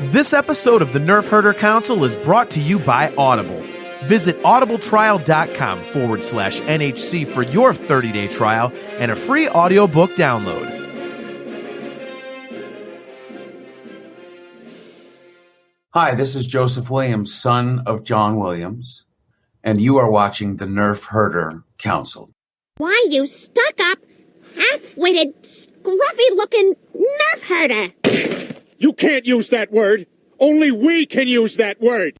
This episode of the Nerf Herder Council is brought to you by Audible. Visit audibletrial.com/NHC for your 30-day trial and a free audiobook download. Hi, this is Joseph Williams, son of John Williams, and you are watching the Nerf Herder Council. Why, you stuck-up, half-witted, scruffy-looking Nerf herder! You can't use that word. Only we can use that word.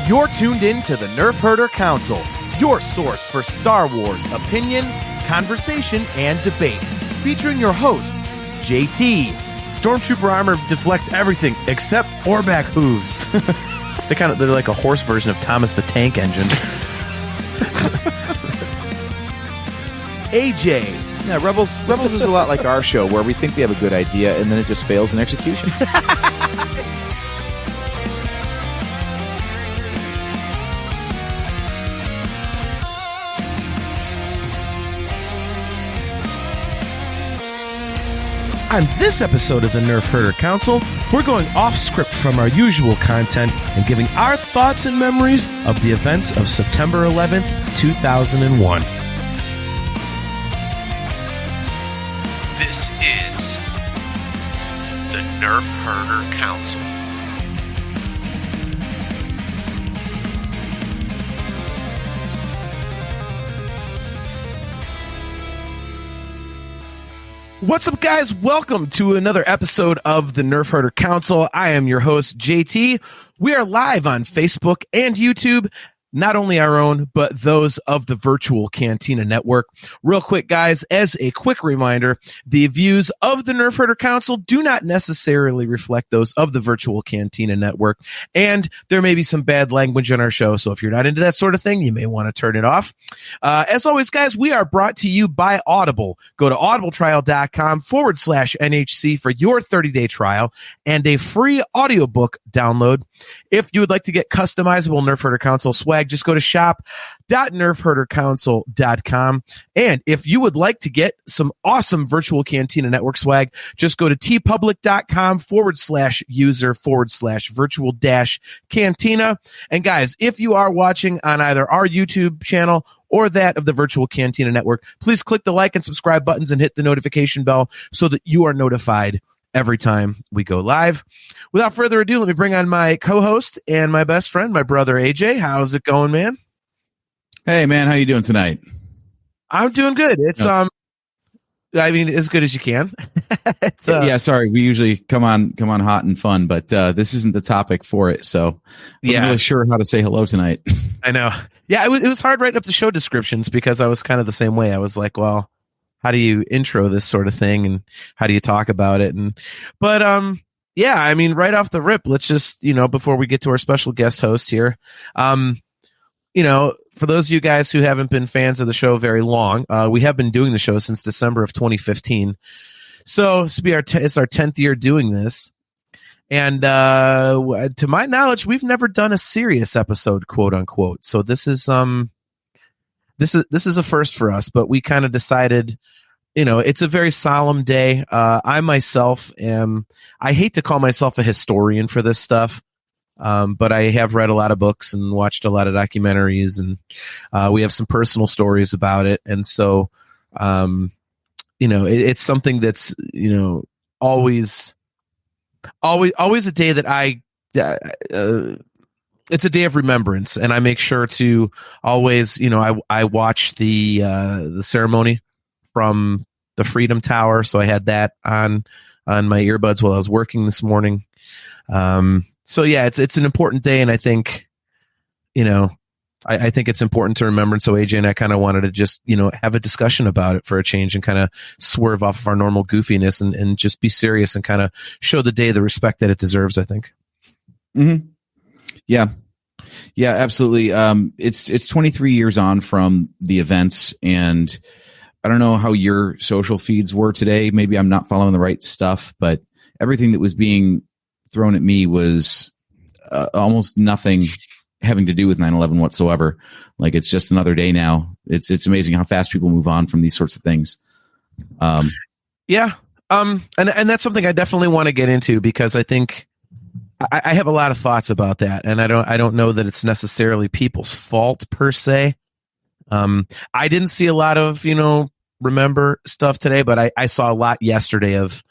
You're tuned in to the Nerf Herder Council, your source for Star Wars opinion, conversation, and debate. Featuring your hosts, JT. Stormtrooper armor deflects everything except Orback hooves. They're like a horse version of Thomas the Tank Engine. AJ. Yeah, Rebels is a lot like our show, where we think we have a good idea and then it just fails in execution. On this episode of the Nerf Herder Council, we're going off script from our usual content and giving our thoughts and memories of the events of September 11th, 2001. This is the Nerf Herder Council. What's up, guys? Welcome to another episode of the Nerf Herder Council. I am your host, JT. We are live on Facebook and YouTube. Not only our own, but those of the Virtual Cantina Network. Real quick, guys, as a quick reminder, the views of the Nerf Herder Council do not necessarily reflect those of the Virtual Cantina Network, and there may be some bad language on our show, so if you're not into that sort of thing, you may want to turn it off. As always, guys, we are brought to you by Audible. Go to audibletrial.com/NHC for your 30-day trial and a free audiobook download. If you would like to get customizable Nerf Herder Council swag, just go to shop.nerfherdercouncil.com. And if you would like to get some awesome Virtual Cantina Network swag, just go to tpublic.com/user/virtual-cantina. And guys, if you are watching on either our YouTube channel or that of the Virtual Cantina Network, please click the like and subscribe buttons and hit the notification bell so that you are notified every time we go live. Without further ado, let me bring on my co-host and my best friend, my brother AJ. How's it going, man? Hey, man, how you doing tonight? I'm doing good. It's I mean, as good as you can. Yeah, sorry, we usually come on hot and fun, but this isn't the topic for it, so I wasn't really sure how to say hello tonight. I know. Yeah, it was hard writing up the show descriptions because I was kind of the same way. I was like, well, how do you intro this sort of thing and how do you talk about it? But yeah, I mean, right off the rip, let's just, before we get to our special guest host here, for those of you guys who haven't been fans of the show very long, we have been doing the show since December of 2015. So it's our 10th year doing this. And to my knowledge, we've never done a serious episode, quote unquote. So this is This is a first for us, but we kind of decided, it's a very solemn day. I myself I hate to call myself a historian for this stuff, but I have read a lot of books and watched a lot of documentaries, and we have some personal stories about it. And so, it's something that's, always a day that it's a day of remembrance, and I make sure to always, I watch the ceremony from the Freedom Tower, so I had that on my earbuds while I was working this morning. So yeah, it's an important day, and I think, I think it's important to remember. And so AJ and I kind of wanted to just, have a discussion about it for a change and kind of swerve off of our normal goofiness and just be serious and kind of show the day the respect that it deserves, I think. Mm-hmm. Yeah, absolutely. It's 23 years on from the events, and I don't know how your social feeds were today. Maybe I'm not following the right stuff, but everything that was being thrown at me was almost nothing having to do with 9/11 whatsoever. Like, it's just another day now. It's amazing how fast people move on from these sorts of things. Yeah. And that's something I definitely want to get into, because I think I have a lot of thoughts about that, and I don't know that it's necessarily people's fault per se. I didn't see a lot of, remember stuff today, but I saw a lot yesterday of,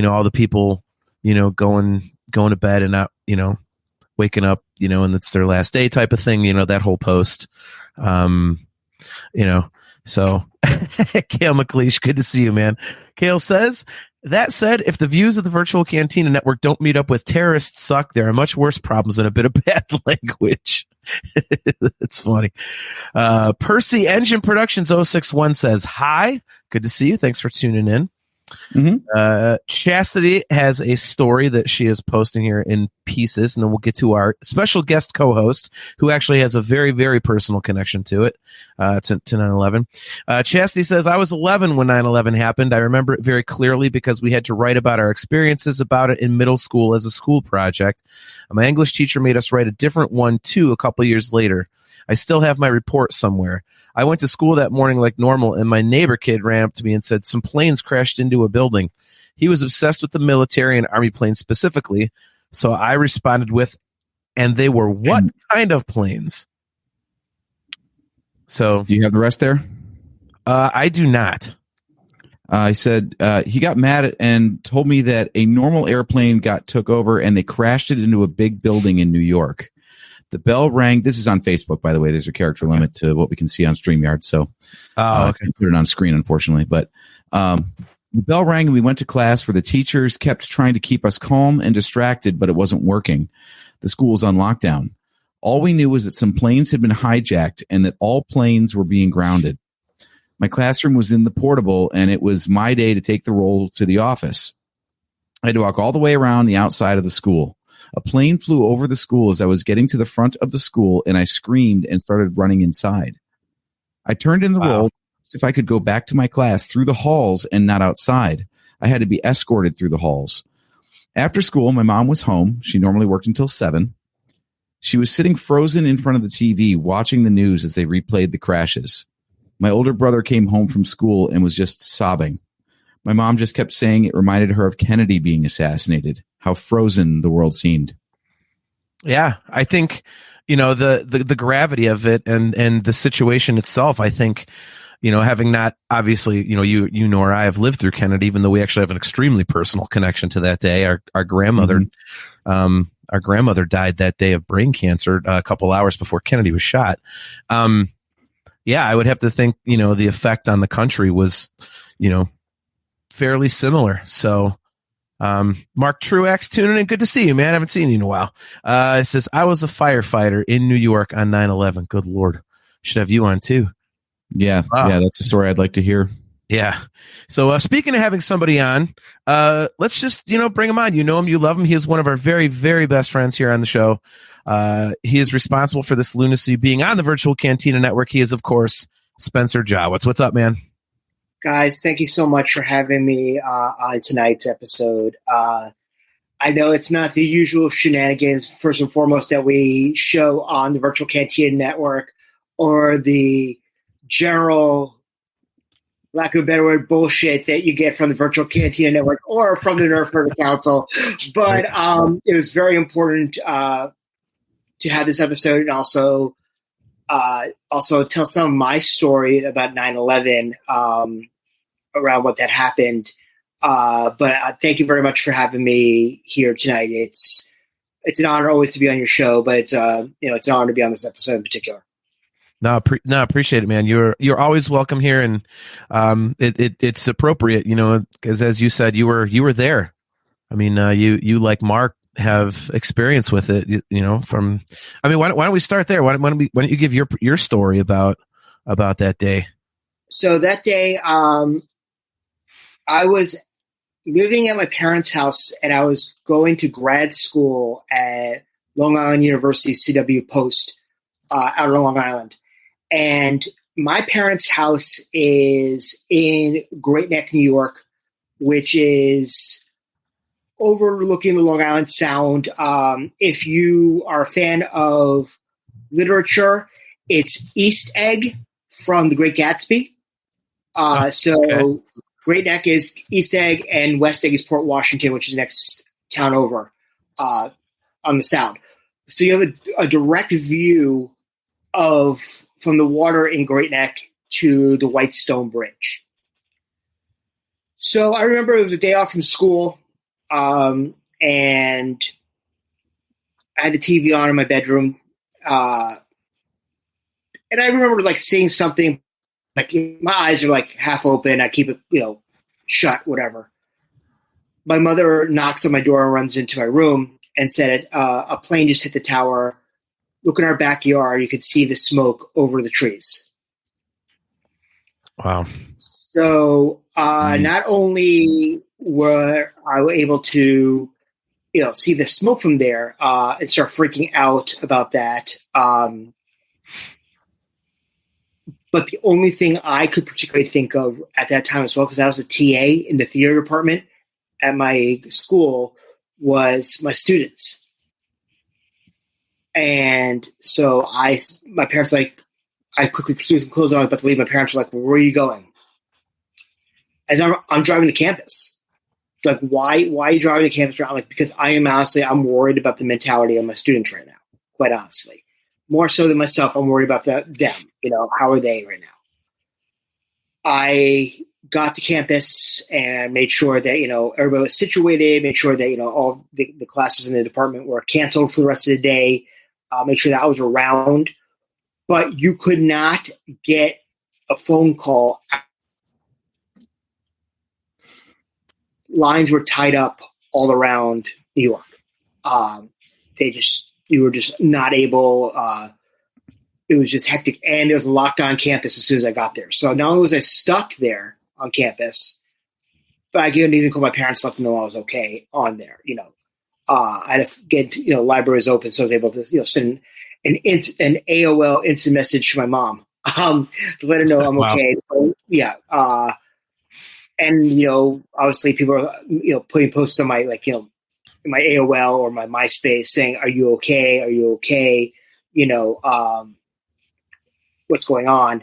all the people, going to bed and not, waking up, and it's their last day type of thing, that whole post. So Kale McLeish, good to see you, man. Kale says, that said, if the views of the Virtual Cantina Network don't meet up with terrorists suck, there are much worse problems than a bit of bad language. It's funny. Percy Engine Productions 061 says, hi, good to see you. Thanks for tuning in. Mm-hmm. Chastity has a story that she is posting here in pieces, and then we'll get to our special guest co-host, who actually has a very, very personal connection to it, to 9/11. Chastity says, I was 11 when 9/11 happened. I remember it very clearly because we had to write about our experiences about it in middle school as a school project. My English teacher made us write a different one too a couple years later. I still have my report somewhere. I went to school that morning like normal, and my neighbor kid ran up to me and said some planes crashed into a building. He was obsessed with the military and army planes specifically, so I responded with, and they were what kind of planes? So, do you have the rest there? I do not. I said he got mad and told me that a normal airplane took over and they crashed it into a big building in New York. The bell rang. This is on Facebook, by the way. There's a character limit to what we can see on StreamYard, so I can't put it on screen, unfortunately. But the bell rang, and we went to class where the teachers kept trying to keep us calm and distracted, but it wasn't working. The school was on lockdown. All we knew was that some planes had been hijacked and that all planes were being grounded. My classroom was in the portable, and it was my day to take the roll to the office. I had to walk all the way around the outside of the school. A plane flew over the school as I was getting to the front of the school, and I screamed and started running inside. I turned in the roll if I could go back to my class through the halls and not outside. I had to be escorted through the halls. After school, my mom was home. She normally worked until 7. She was sitting frozen in front of the TV, watching the news as they replayed the crashes. My older brother came home from school and was just sobbing. My mom just kept saying it reminded her of Kennedy being assassinated, how frozen the world seemed. Yeah, I think, the gravity of it and the situation itself, I think, having not, obviously, you nor I have lived through Kennedy, even though we actually have an extremely personal connection to that day. Our grandmother, our grandmother died that day of brain cancer a couple hours before Kennedy was shot. Yeah, I would have to think, the effect on the country was, fairly similar. So, Mark Truax tuning in. Good to see you, man. I haven't seen you in a while. It says, I was a firefighter in New York on 9/11. Good Lord. Should have you on too. Yeah. Wow. Yeah. That's a story I'd like to hear. Yeah. So, speaking of having somebody on, let's just, bring him on. You know him, you love him. He is one of our very, very best friends here on the show. He is responsible for this lunacy being on the Virtual Cantina Network. He is, of course, Spencer Jawitz. What's up, man? Guys, thank you so much for having me on tonight's episode. I know it's not the usual shenanigans, first and foremost, that we show on the Virtual Cantina Network, or the general, lack of a better word, bullshit that you get from the Virtual Cantina Network or from the Nerf Herder Council. But it was very important to have this episode, and also tell some of my story about 9/11 around what that happened. But thank you very much for having me here tonight. It's an honor always to be on your show, but it's an honor to be on this episode in particular. No, appreciate it, man. You're always welcome here, and it's appropriate, because as you said, you were there. I mean, you like Mark have experience with it, why don't we start there? Why don't you give your story about that day? So that day, I was living at my parents' house, and I was going to grad school at Long Island University CW Post out on Long Island. And my parents' house is in Great Neck, New York, which is overlooking the Long Island Sound. If you are a fan of literature, it's East Egg from The Great Gatsby. So Great Neck is East Egg, and West Egg is Port Washington, which is the next town over on the sound. So you have a direct view from the water in Great Neck to the Whitestone Bridge. So I remember it was a day off from school, and I had the TV on in my bedroom, and I remember like seeing something. Like my eyes are like half open. I keep it, shut, whatever. My mother knocks on my door and runs into my room and said, a plane just hit the tower. Look in our backyard. You could see the smoke over the trees. Wow. So not only were I able to, see the smoke from there and start freaking out about that, but the only thing I could particularly think of at that time as well, because I was a TA in the theater department at my school, was my students. And so my parents I quickly threw some clothes on, I was about to leave. My parents were like, well, where are you going? As I'm driving to campus. Like, why are you driving to campus? I'm like, because I'm worried about the mentality of my students right now, quite honestly. More so than myself, I'm worried about them. How are they right now? I got to campus and made sure that, everybody was situated, made sure that, all the classes in the department were canceled for the rest of the day, made sure that I was around. But you could not get a phone call. Lines were tied up all around New York. You were just not able. It was just hectic, and there was a lockdown campus as soon as I got there. So not only was I stuck there on campus, but I couldn't even call my parents, let them know I was okay on there. I had to get libraries open, so I was able to send an AOL instant message to my mom to let her know I'm okay. Yeah, and obviously people are putting posts on my my AOL or my MySpace saying, "Are you okay? Are you okay?" What's going on?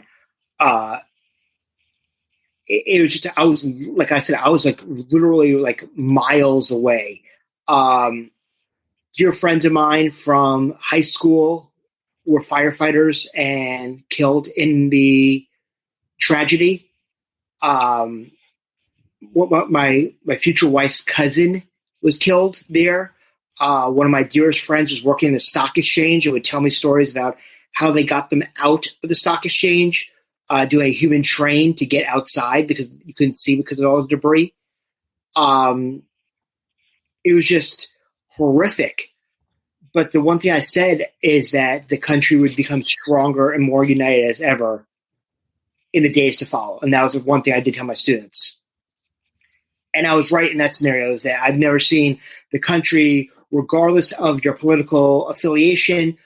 It was just, I was, like I said, I was like literally like miles away. Dear friends of mine from high school were firefighters and killed in the tragedy. My future wife's cousin was killed there. One of my dearest friends was working in the stock exchange and would tell me stories about how they got them out of the stock exchange, do a human train to get outside because you couldn't see because of all the debris. It was just horrific. But the one thing I said is that the country would become stronger and more united as ever in the days to follow. And that was the one thing I did tell my students. And I was right in that scenario, is that I've never seen the country, regardless of your political affiliation,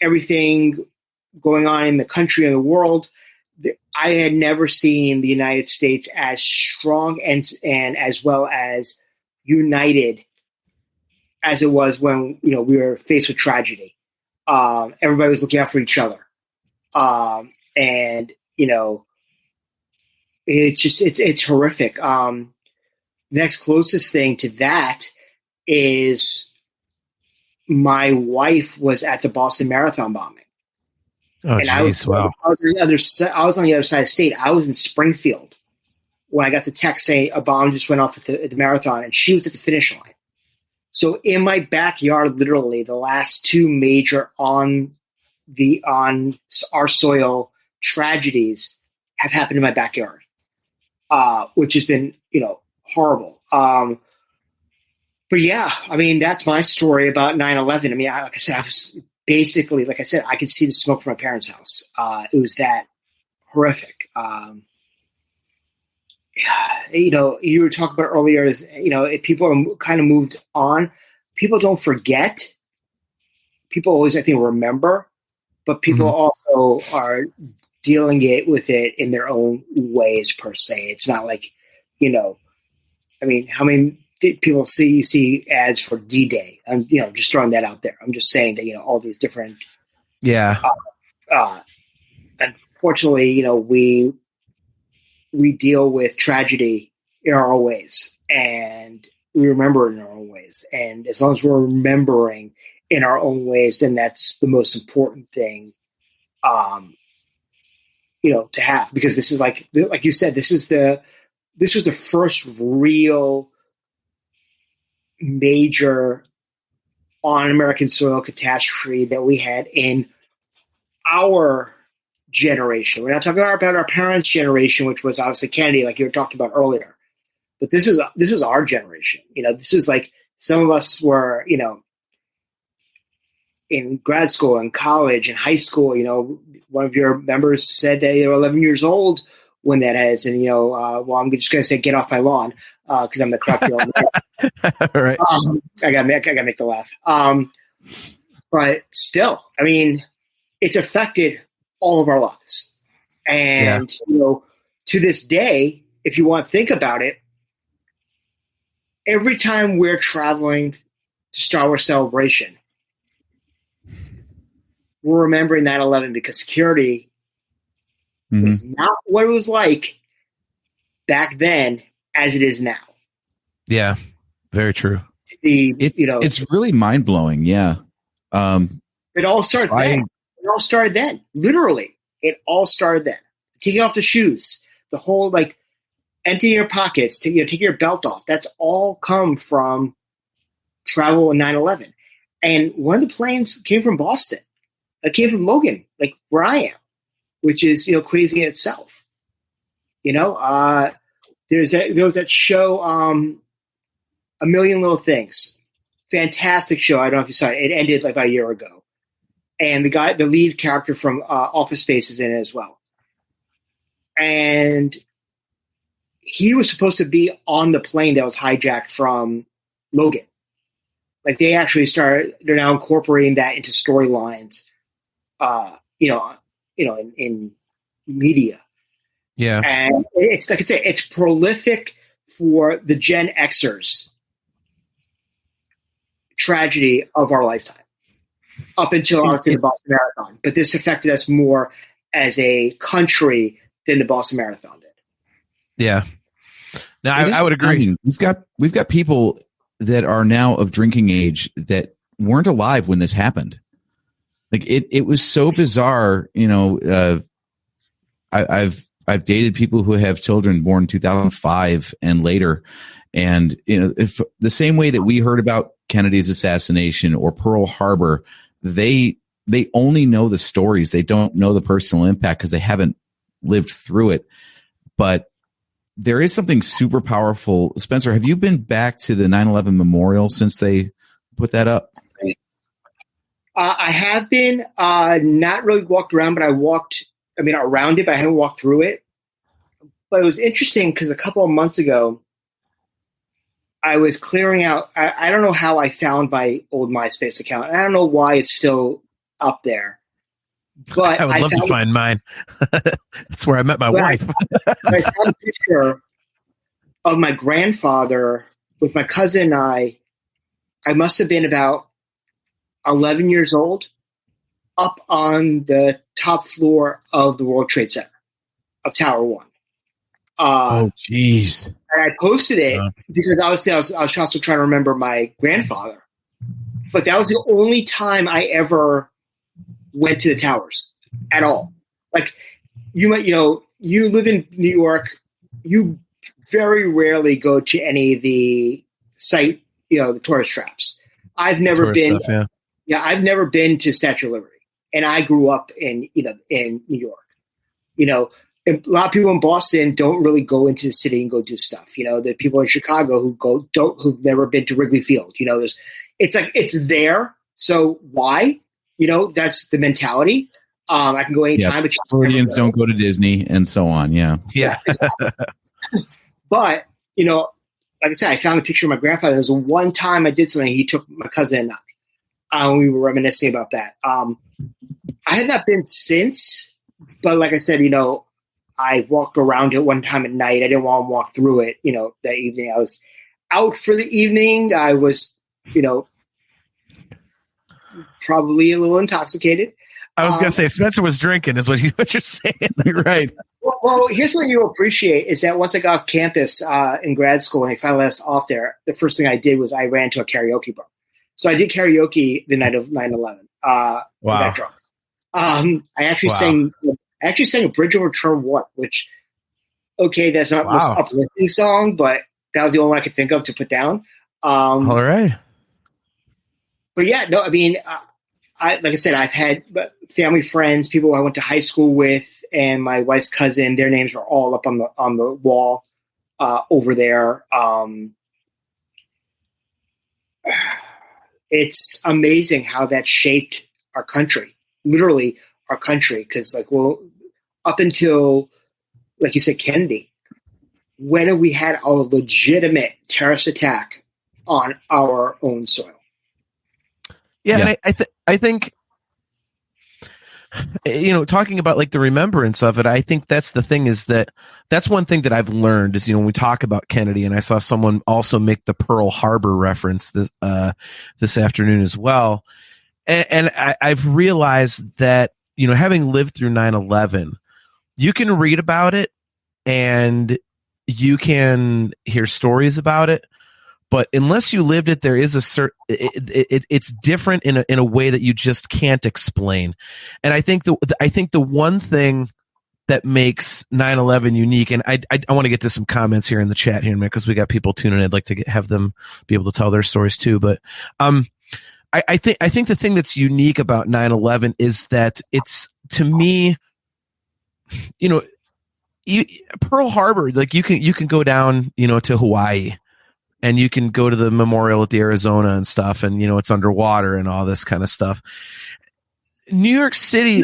everything going on in the country and the world, I had never seen the United States as strong and as well as united as it was when we were faced with tragedy. Everybody was looking out for each other, and it's horrific. The next closest thing to that is my wife was at the Boston Marathon bombing. Oh, and wow. I was on the other side of the state. I was in Springfield when I got the text saying a bomb just went off at the marathon, and she was at the finish line. So in my backyard, literally, the last two major on our soil tragedies have happened in my backyard, which has been, horrible. But yeah, I mean, that's my story about 9/11. I mean, like I said, I was basically, like I said, I could see the smoke from my parents' house. It was that horrific. You were talking about earlier is, if people are kind of moved on, people don't forget. People always, I think, remember, but people also are dealing with it in their own ways per se. It's not like, I mean, how many people see ads for D-Day? I'm, just throwing that out there. I'm just saying that, all these different Yeah. Unfortunately, we deal with tragedy in our own ways, and we remember it in our own ways. And as long as we're remembering in our own ways, then that's the most important thing, to have, because this is like you said, this was the first real major on American soil catastrophe that we had in our generation. We're not talking about our parents' generation, which was obviously Kennedy, like you were talking about earlier. But this was our generation. This is like some of us were, in grad school and college and high school. One of your members said that they were 11 years old when that has, and well, I'm just going to say, get off my lawn because I'm the correct old man. Right. I gotta make the laugh. But still, I mean, it's affected all of our lives, and to this day, if you want to think about it, every time we're traveling to Star Wars Celebration, we're remembering 9/11 because security was not what it was like back then as it is now. Yeah, very true. It's really mind blowing. Yeah. It all started then. It all started then. Literally, it all started then. Taking off the shoes, the whole emptying your pockets, taking your belt off. That's all come from travel in 9/11. And one of the planes came from Boston. It came from Logan, like where I am, which is crazy in itself. There was that show, A Million Little Things. Fantastic show. I don't know if you saw it. It ended about a year ago. And the lead character from Office Space is in it as well. And he was supposed to be on the plane that was hijacked from Logan. Like they actually they're now incorporating that into storylines, in media. Yeah. And it's like I say, it's prolific for the Gen Xers tragedy of our lifetime up until the Boston Marathon. But this affected us more as a country than the Boston Marathon did. Yeah. No, I would agree. I mean, we've got people that are now of drinking age that weren't alive when this happened. Like it was so bizarre. I've dated people who have children born 2005 and later. And, if the same way that we heard about Kennedy's assassination or Pearl Harbor, they only know the stories. They don't know the personal impact because they haven't lived through it. But there is something super powerful. Spencer, have you been back to the 9/11 memorial since they put that up? I have been not really walked around, but I walked, around it, but I haven't walked through it. But it was interesting because a couple of months ago, I was clearing out. I don't know how I found my old MySpace account. I don't know why it's still up there. But I would love to find mine. That's where I met my wife. I found a picture of my grandfather with my cousin and I. I must have been about 11 years old, up on the top floor of the World Trade Center of Tower 1. Oh, jeez. And I posted it because obviously I was also trying to remember my grandfather. But that was the only time I ever went to the towers at all. Like you live in New York, you very rarely go to any of the the tourist traps. I've never been. Stuff, yeah. I've never been to Statue of Liberty, and I grew up in New York. A lot of people in Boston don't really go into the city and go do stuff. The people in Chicago who've never been to Wrigley Field. It's there. So why? That's the mentality. I can go anytime, but Floridians don't go to Disney and so on. Yeah. Yeah. But, like I said, I found a picture of my grandfather. There was one time I did something. He took my cousin and I. We were reminiscing about that. I had not been since, but like I said, I walked around it one time at night. I didn't want to walk through it, that evening. I was out for the evening. I was, probably a little intoxicated. I was gonna say Spencer was drinking, is what you're saying. Right. Well, here's something you'll appreciate is that once I got off campus in grad school and I finally let us off there, the first thing I did was I ran to a karaoke bar. So I did karaoke the night of 9/11. Wow. Got drunk. I actually sang a Bridge Over Troubled Water, which, okay, that's not the most uplifting song, but that was the only one I could think of to put down. All right. But yeah, no, I mean, like I said, I've had family friends, people I went to high school with, and my wife's cousin. Their names are all up on the wall over there. It's amazing how that shaped our country, literally our country. Because up until, like you said, Kennedy, when have we had a legitimate terrorist attack on our own soil? Yeah. And I think, talking about like the remembrance of it, I think that's the thing is that's one thing that I've learned is, when we talk about Kennedy, and I saw someone also make the Pearl Harbor reference this afternoon as well. And I've realized that, having lived through 9/11, you can read about it and you can hear stories about it. But unless you lived it, there is it's different in a way that you just can't explain. And I think the one thing that makes 9/11 unique, and I want to get to some comments here in the chat here in a minute because we got people tuning in. I'd like to have them be able to tell their stories too. But I think the thing that's unique about 9/11 is that it's, to me, Pearl Harbor, like you can go down, to Hawaii. And you can go to the memorial at the Arizona and stuff, and it's underwater and all this kind of stuff. New York City,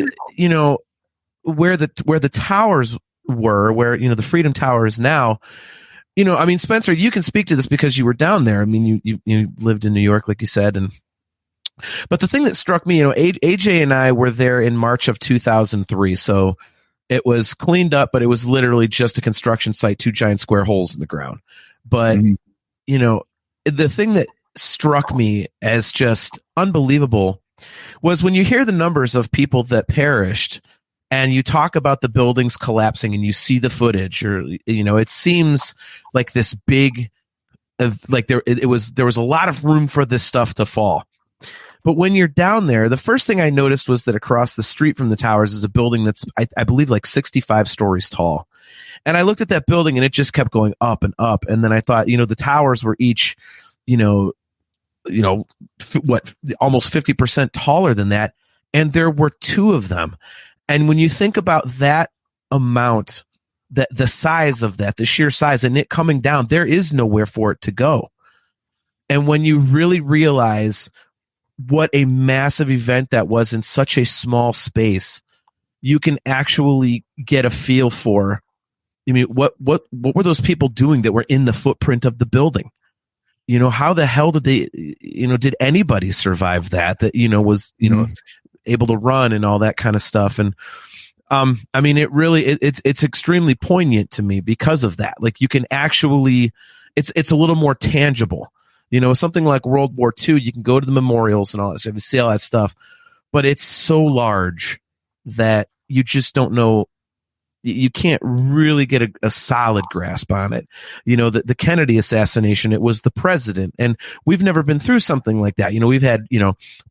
where the towers were, where the Freedom Tower is now. I mean, Spencer, you can speak to this because you were down there. I mean, you lived in New York, like you said, but the thing that struck me, AJ and I were there in March of 2003, so it was cleaned up, but it was literally just a construction site, 2 giant square holes in the ground, but. Mm-hmm. The thing that struck me as just unbelievable was when you hear the numbers of people that perished and you talk about the buildings collapsing and you see the footage, or, it seems like this big, like there was a lot of room for this stuff to fall. But when you're down there, the first thing I noticed was that across the street from the towers is a building that's, I believe, like 65 stories tall. And I looked at that building and it just kept going up and up. And then I thought, the towers were each, almost 50% taller than that. And there were 2 of them. And when you think about that amount, the size of that, the sheer size, and it coming down, there is nowhere for it to go. And when you really realize what a massive event that was in such a small space, you can actually get a feel for, what were those people doing that were in the footprint of the building? How the hell did they, did anybody survive that was, able to run and all that kind of stuff? And, I mean, it's extremely poignant to me because of that. Like, you can actually, it's a little more tangible, something like World War II, you can go to the memorials and all that stuff, you see all that stuff, but it's so large that you just don't know. You can't really get a solid grasp on it. The Kennedy assassination, it was the president. And we've never been through something like that. We've had,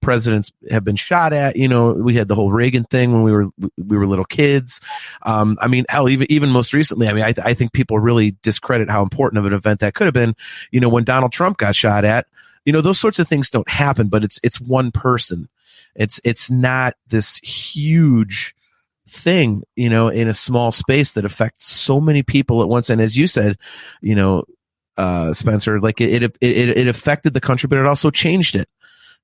presidents have been shot at, we had the whole Reagan thing when we were little kids. I mean, hell, even most recently, I mean, I think people really discredit how important of an event that could have been, when Donald Trump got shot at. Those sorts of things don't happen, but it's one person. It's not this huge thing, in a small space that affects so many people at once. And as you said, Spencer, like it affected the country, but it also changed it.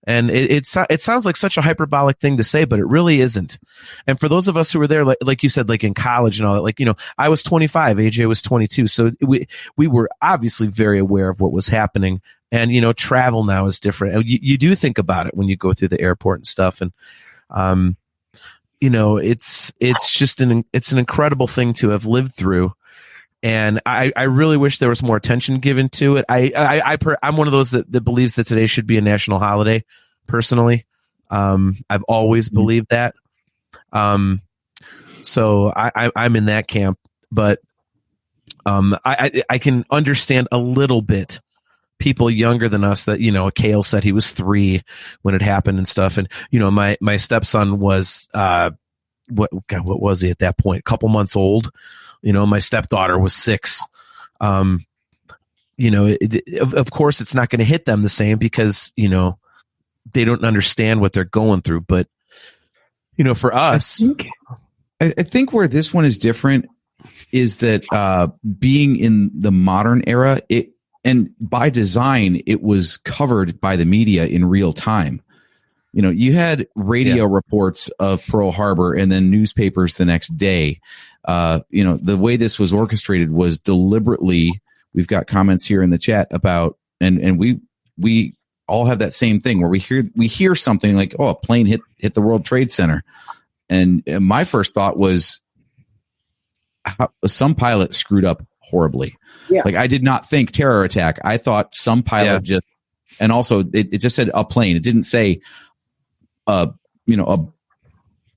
And it sounds like such a hyperbolic thing to say, but it really isn't. And for those of us who were there, like you said, like in college and all that, like, I was 25, AJ was 22. So we were obviously very aware of what was happening. And, travel now is different. You do think about it when you go through the airport and stuff. And, it's just an incredible thing to have lived through. And I really wish there was more attention given to it. I'm one of those that believes that today should be a national holiday. Personally, I've always believed that. So I'm in that camp, but I can understand a little bit people younger than us that, Cale said he was 3 when it happened and stuff. And, my stepson was, what was he at that point? A couple months old. My stepdaughter was 6. Of course it's not going to hit them the same because, they don't understand what they're going through. But, for us, I think where this one is different is that being in the modern era, and by design, it was covered by the media in real time. You had radio reports of Pearl Harbor and then newspapers the next day. The way this was orchestrated was deliberately. We've got comments here in the chat about, and we all have that same thing where we hear something like, oh, a plane hit the World Trade Center. And my first thought was some pilot screwed up horribly. Yeah. Like I did not think terror attack. I thought some pilot and also it just said a plane. It didn't say, a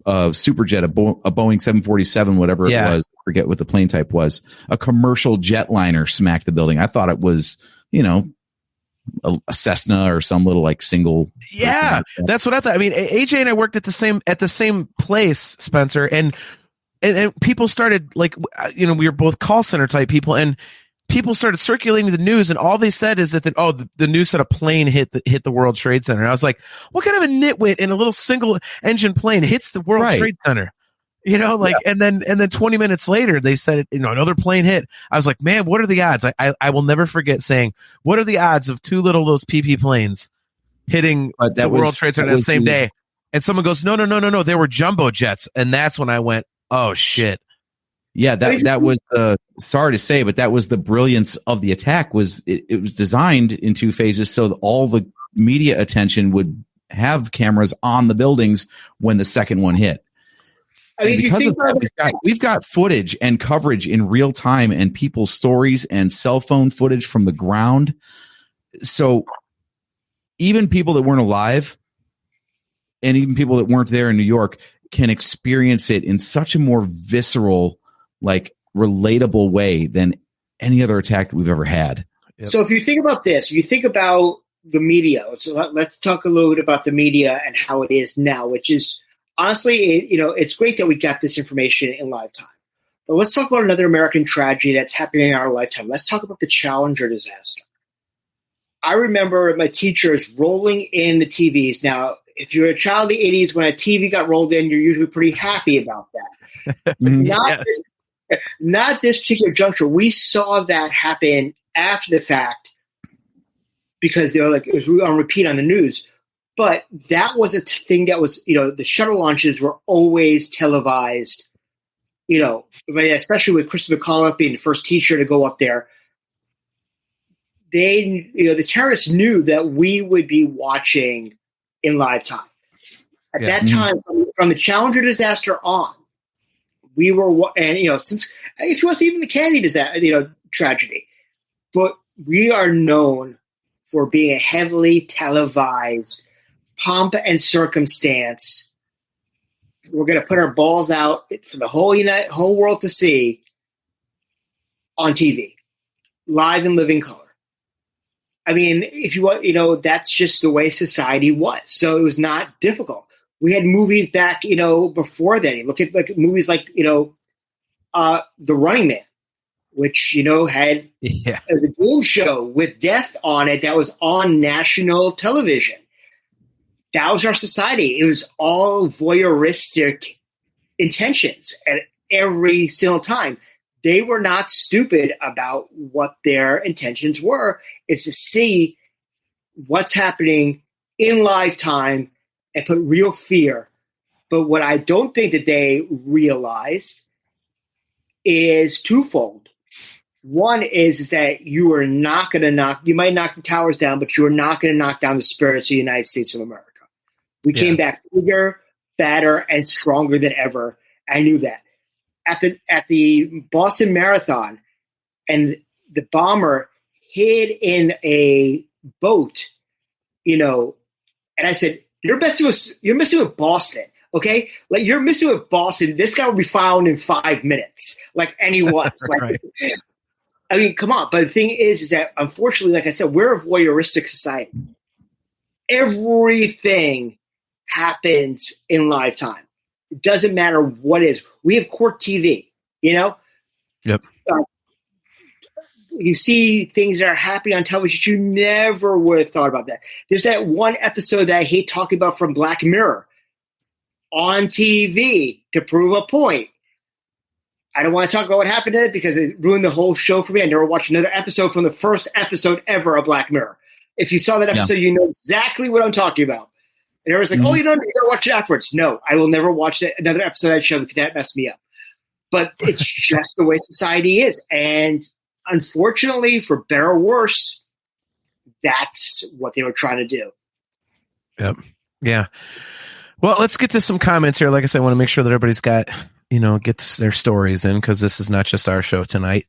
Superjet, a Boeing 747, whatever it was. I forget what the plane type was. A commercial jetliner smacked the building. I thought it was, a Cessna or some little like single. Yeah, that's what I thought. I mean, AJ and I worked at the same place, Spencer, and people started like, we were both call center type people, and people started circulating the news, and all they said is that the news said a plane hit the World Trade Center. And I was like, what kind of a nitwit in a little single engine plane hits the World Trade Center? And then 20 minutes later they said, another plane hit. I was like, man, what are the odds? I will never forget saying, what are the odds of those PP planes hitting the World Trade Center that same day? And someone goes, no, they were jumbo jets. And that's when I went, oh shit. Yeah, that was sorry to say, but that was the brilliance of the attack. Was it was designed in 2 phases so that all the media attention would have cameras on the buildings when the second one hit. I mean, because of that, we've got footage and coverage in real time and people's stories and cell phone footage from the ground. So even people that weren't alive and even people that weren't there in New York can experience it in such a more visceral, like relatable way than any other attack that we've ever had. Yep. So if you think about this, if you think about the media, so let's talk a little bit about the media and how it is now, which is honestly, it's great that we got this information in live time. But let's talk about another American tragedy that's happening in our lifetime. Let's talk about the Challenger disaster. I remember my teachers rolling in the TVs. Now, if you're a child of the 80s, when a TV got rolled in, you're usually pretty happy about that. Not this particular juncture. We saw that happen after the fact because they were like, it was on repeat on the news. But that was a thing that was, the shuttle launches were always televised, especially with Christopher McAuliffe being the first teacher to go up there. They, the terrorists knew that we would be watching in live time. At that time, from the Challenger disaster on, we were, and, since, if you want to see even the Kennedy disaster, tragedy, but we are known for being a heavily televised pomp and circumstance. We're going to put our balls out for the whole world to see on TV, live and living color. I mean, if you want, that's just the way society was. So it was not difficult. We had movies back, before then. You look at movies like, The Running Man, which, had as a game show with death on it that was on national television. That was our society. It was all voyeuristic intentions at every single time. They were not stupid about what their intentions were. It's to see what's happening in live time and put real fear. But what I don't think that they realized is twofold. One is that you are not going to you might knock the towers down, but you are not going to knock down the spirits of the United States of America. We came back bigger, badder, and stronger than ever. I knew that. At the Boston Marathon, and the bomber hid in a boat, and I said, "You're messing with Boston. Okay, like you're missing with Boston. This guy will be found in 5 minutes, like anyone. Like, Right. I mean, come on. But the thing is that unfortunately, like I said, we're a voyeuristic society. Everything happens in live time. It doesn't matter what it is. We have court TV, you know? Yep. You see things that are happening on television. You never would have thought about that. There's that one episode that I hate talking about from Black Mirror on TV to prove a point. I don't want to talk about what happened in it because it ruined the whole show for me. I never watched another episode from the first episode ever of Black Mirror. If you saw that episode, you know exactly what I'm talking about. And everyone's like, oh, you don't you gotta watch it afterwards. No, I will never watch another episode of that show because that messed me up. But it's just the way society is. And unfortunately, for better or worse, that's what they were trying to do. Yep. Yeah. Well, let's get to some comments here. Like I said, I want to make sure that everybody's got, gets their stories in because this is not just our show tonight.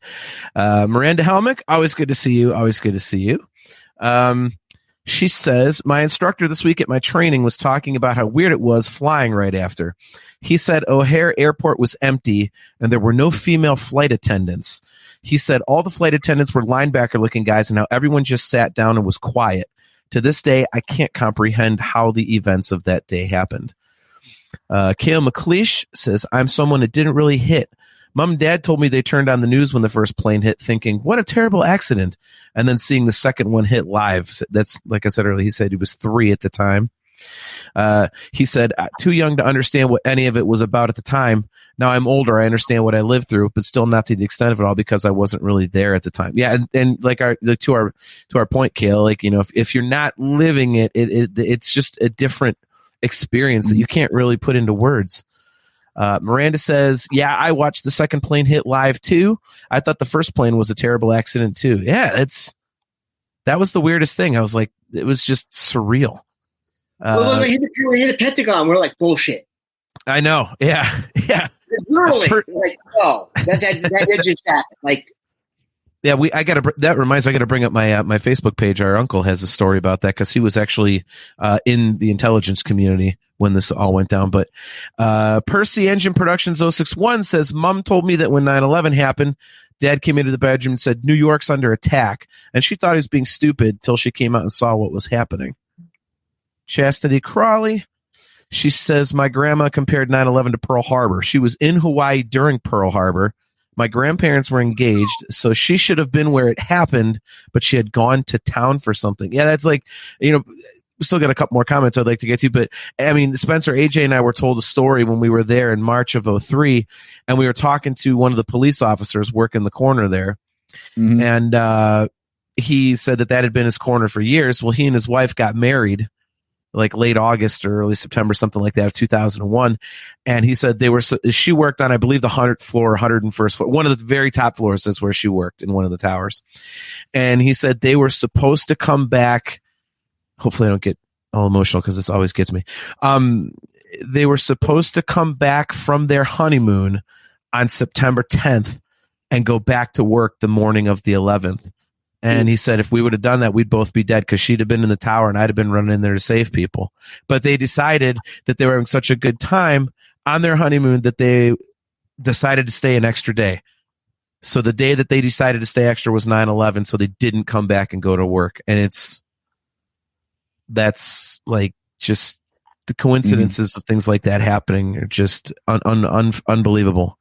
Miranda Helmick, always good to see you. Always good to see you. She says, my instructor this week at my training was talking about how weird it was flying right after. He said O'Hare Airport was empty and there were no female flight attendants. He said all the flight attendants were linebacker-looking guys and how everyone just sat down and was quiet. To this day, I can't comprehend how the events of that day happened. Kale McLeish says, I'm someone that didn't really hit. Mom and Dad told me they turned on the news when the first plane hit, thinking, what a terrible accident. And then seeing the second one hit live. That's, like I said earlier, he said he was 3 at the time. He said, too young to understand what any of it was about at the time. Now I'm older. I understand what I lived through, but still not to the extent of it all because I wasn't really there at the time. Yeah. And like to our point, Kale, like, if you're not living it, it's just a different experience that you can't really put into words. Miranda says, yeah, I watched the second plane hit live too. I thought the first plane was a terrible accident too. Yeah, that was the weirdest thing. I was like, it was just surreal. Well, we hit the Pentagon. We're like, bullshit. I know. Yeah. Yeah. Literally. Like, oh, that just happened. Like, yeah, that reminds me, I got to bring up my Facebook page. Our uncle has a story about that because he was actually in the intelligence community when this all went down. But Percy Engine Productions 061 says, Mom told me that when 9/11 happened, Dad came into the bedroom and said, New York's under attack. And she thought he was being stupid till she came out and saw what was happening. Chastity Crawley, she says, my grandma compared 9/11 to Pearl Harbor. She was in Hawaii during Pearl Harbor. My grandparents were engaged, so she should have been where it happened, but she had gone to town for something. Yeah, that's like, we still got a couple more comments I'd like to get to, but I mean, Spencer, AJ, and I were told a story when we were there in March of 2003, and we were talking to one of the police officers working the corner there, and he said that had been his corner for years. Well, he and his wife got married like late August or early September, something like that, of 2001. And he said she worked on, I believe, the 100th floor, 101st floor. One of the very top floors is where she worked, in one of the towers. And he said they were supposed to come back. Hopefully I don't get all emotional because this always gets me. They were supposed to come back from their honeymoon on September 10th and go back to work the morning of the 11th. And he said, if we would have done that, we'd both be dead because she'd have been in the tower and I'd have been running in there to save people. But they decided that they were having such a good time on their honeymoon that they decided to stay an extra day. So the day that they decided to stay extra was 9/11. So they didn't come back and go to work. And that's like just the coincidences of things like that happening are just unbelievable.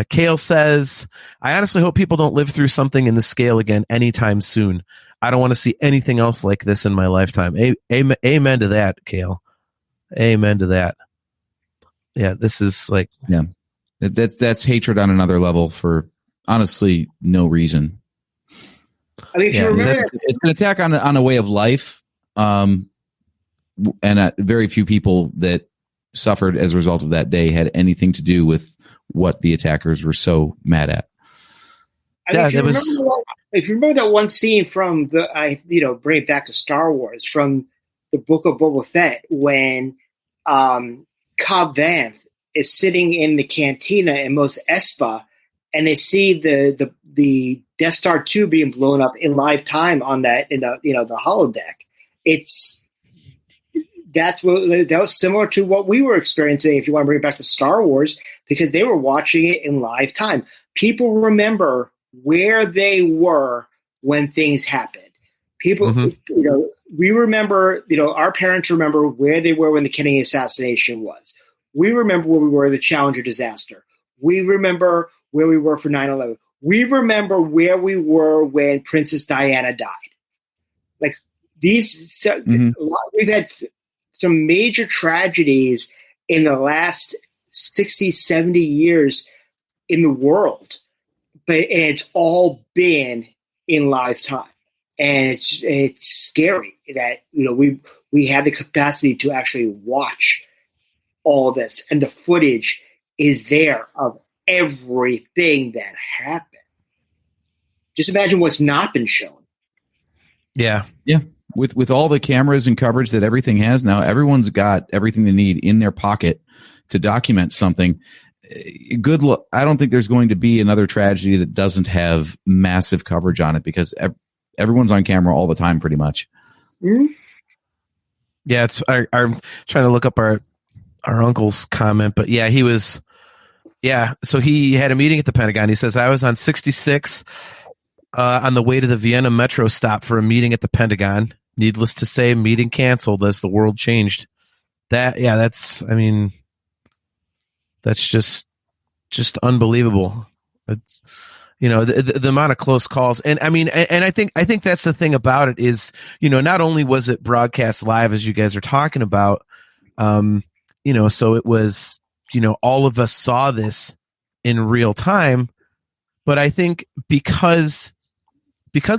Kale says, I honestly hope people don't live through something in the scale again anytime soon. I don't want to see anything else like this in my lifetime. Amen to that, Kale. Amen to that. Yeah, this is like... Yeah, that's hatred on another level for honestly no reason. I mean, if you remember, it's an attack on a way of life, and very few people that suffered as a result of that day had anything to do with what the attackers were so mad at. I mean, if you remember that one scene from bring it back to Star Wars, from the Book of Boba Fett, when Cobb Vanth is sitting in the cantina in Mos Espa, and they see the Death Star 2 being blown up in live time on that, in the holodeck. that was similar to what we were experiencing, if you want to bring it back to Star Wars, because they were watching it in live time. People remember where they were when things happened. People, we remember, our parents remember where they were when the Kennedy assassination was. We remember where we were the Challenger disaster. We remember where we were for 9/11. We remember where we were when Princess Diana died. Like we've had some major tragedies in the last 60, 70 years in the world, and it's all been in live time. And it's scary that we have the capacity to actually watch all of this, and the footage is there of everything that happened. Just imagine what's not been shown. Yeah. With all the cameras and coverage that everything has now, everyone's got everything they need in their pocket to document something. Good luck. I don't think there's going to be another tragedy that doesn't have massive coverage on it, because everyone's on camera all the time, pretty much. Mm-hmm. Yeah, I'm trying to look up our uncle's comment, but yeah, he was. Yeah, so he had a meeting at the Pentagon. He says, I was on 66 on the way to the Vienna metro stop for a meeting at the Pentagon. Needless to say, meeting canceled as the world changed. That's just unbelievable. It's, the amount of close calls. And I think that's the thing about it is, not only was it broadcast live, as you guys are talking about, so it was, all of us saw this in real time, but I think because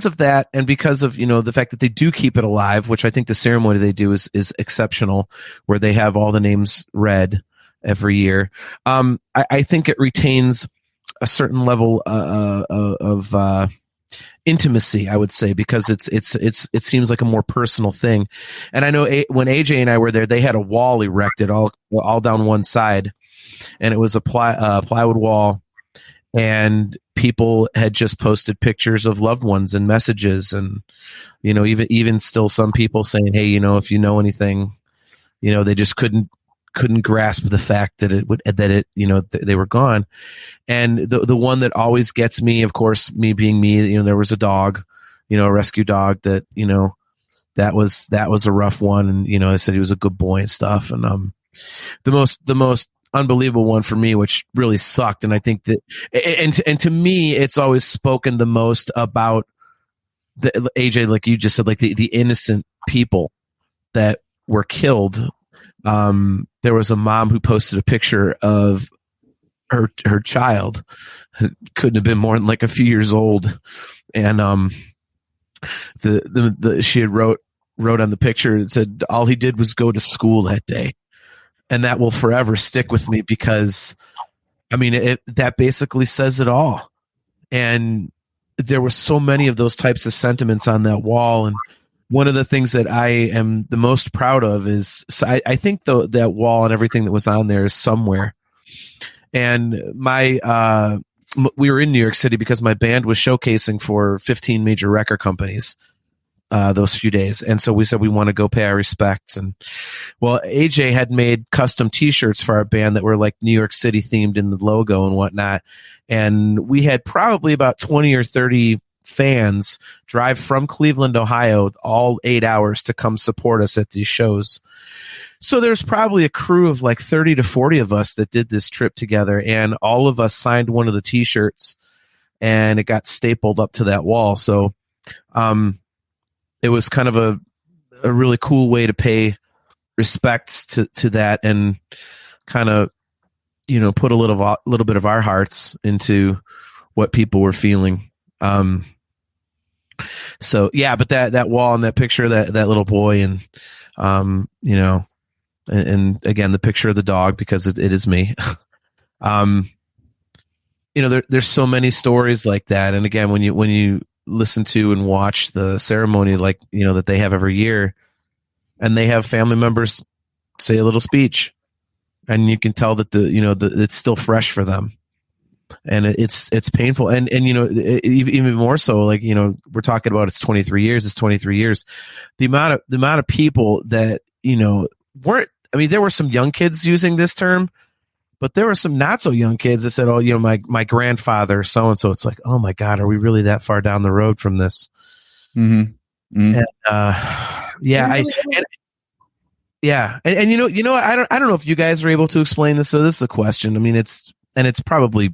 of that, and because of, the fact that they do keep it alive, which I think the ceremony they do is exceptional, where they have all the names read every year. I think it retains a certain level of intimacy, I would say, because it seems like a more personal thing. And I know when AJ and I were there, they had a wall erected all down one side, and it was a plywood wall, and people had just posted pictures of loved ones and messages, and even still some people saying, hey, if you know anything, they just couldn't grasp the fact that they were gone. And the one that always gets me, of course, me being me, there was a dog, a rescue dog that, that was a rough one. And, I said he was a good boy and stuff. And, the most unbelievable one for me, which really sucked. And I think that, and to me, it's always spoken the most about the AJ, like you just said, like the innocent people that were killed. There was a mom who posted a picture of her child. It couldn't have been more than like a few years old, and she had wrote on the picture, it said all he did was go to school that day, and that will forever stick with me, because that basically says it all. And there were so many of those types of sentiments on that wall. And one of the things that I am the most proud of is, I think that wall and everything that was on there is somewhere. And we were in New York City because my band was showcasing for 15 major record companies those few days. And so we said we want to go pay our respects. And well, AJ had made custom t-shirts for our band that were like New York City themed in the logo and whatnot. And we had probably about 20 or 30 fans drive from Cleveland, Ohio, all 8 hours to come support us at these shows. So there's probably a crew of like 30 to 40 of us that did this trip together, and all of us signed one of the t-shirts, and it got stapled up to that wall. So it was kind of a really cool way to pay respects to that, and kind of, put a little bit of our hearts into what people were feeling. So yeah, but that wall and that picture, that little boy, and and again, the picture of the dog, because it is me. There's so many stories like that. And again, when you listen to and watch the ceremony, like, that they have every year, and they have family members say a little speech, and you can tell that it's still fresh for them. And it's painful. And even more so, like, we're talking about it's 23 years. The amount of people that, weren't. I mean, there were some young kids using this term, but there were some not so young kids that said, "Oh, my grandfather, so and so." It's like, oh my God, are we really that far down the road from this? Mm-hmm. Mm-hmm. And, and you know, I don't know if you guys are able to explain this. So this is a question. I mean, it's probably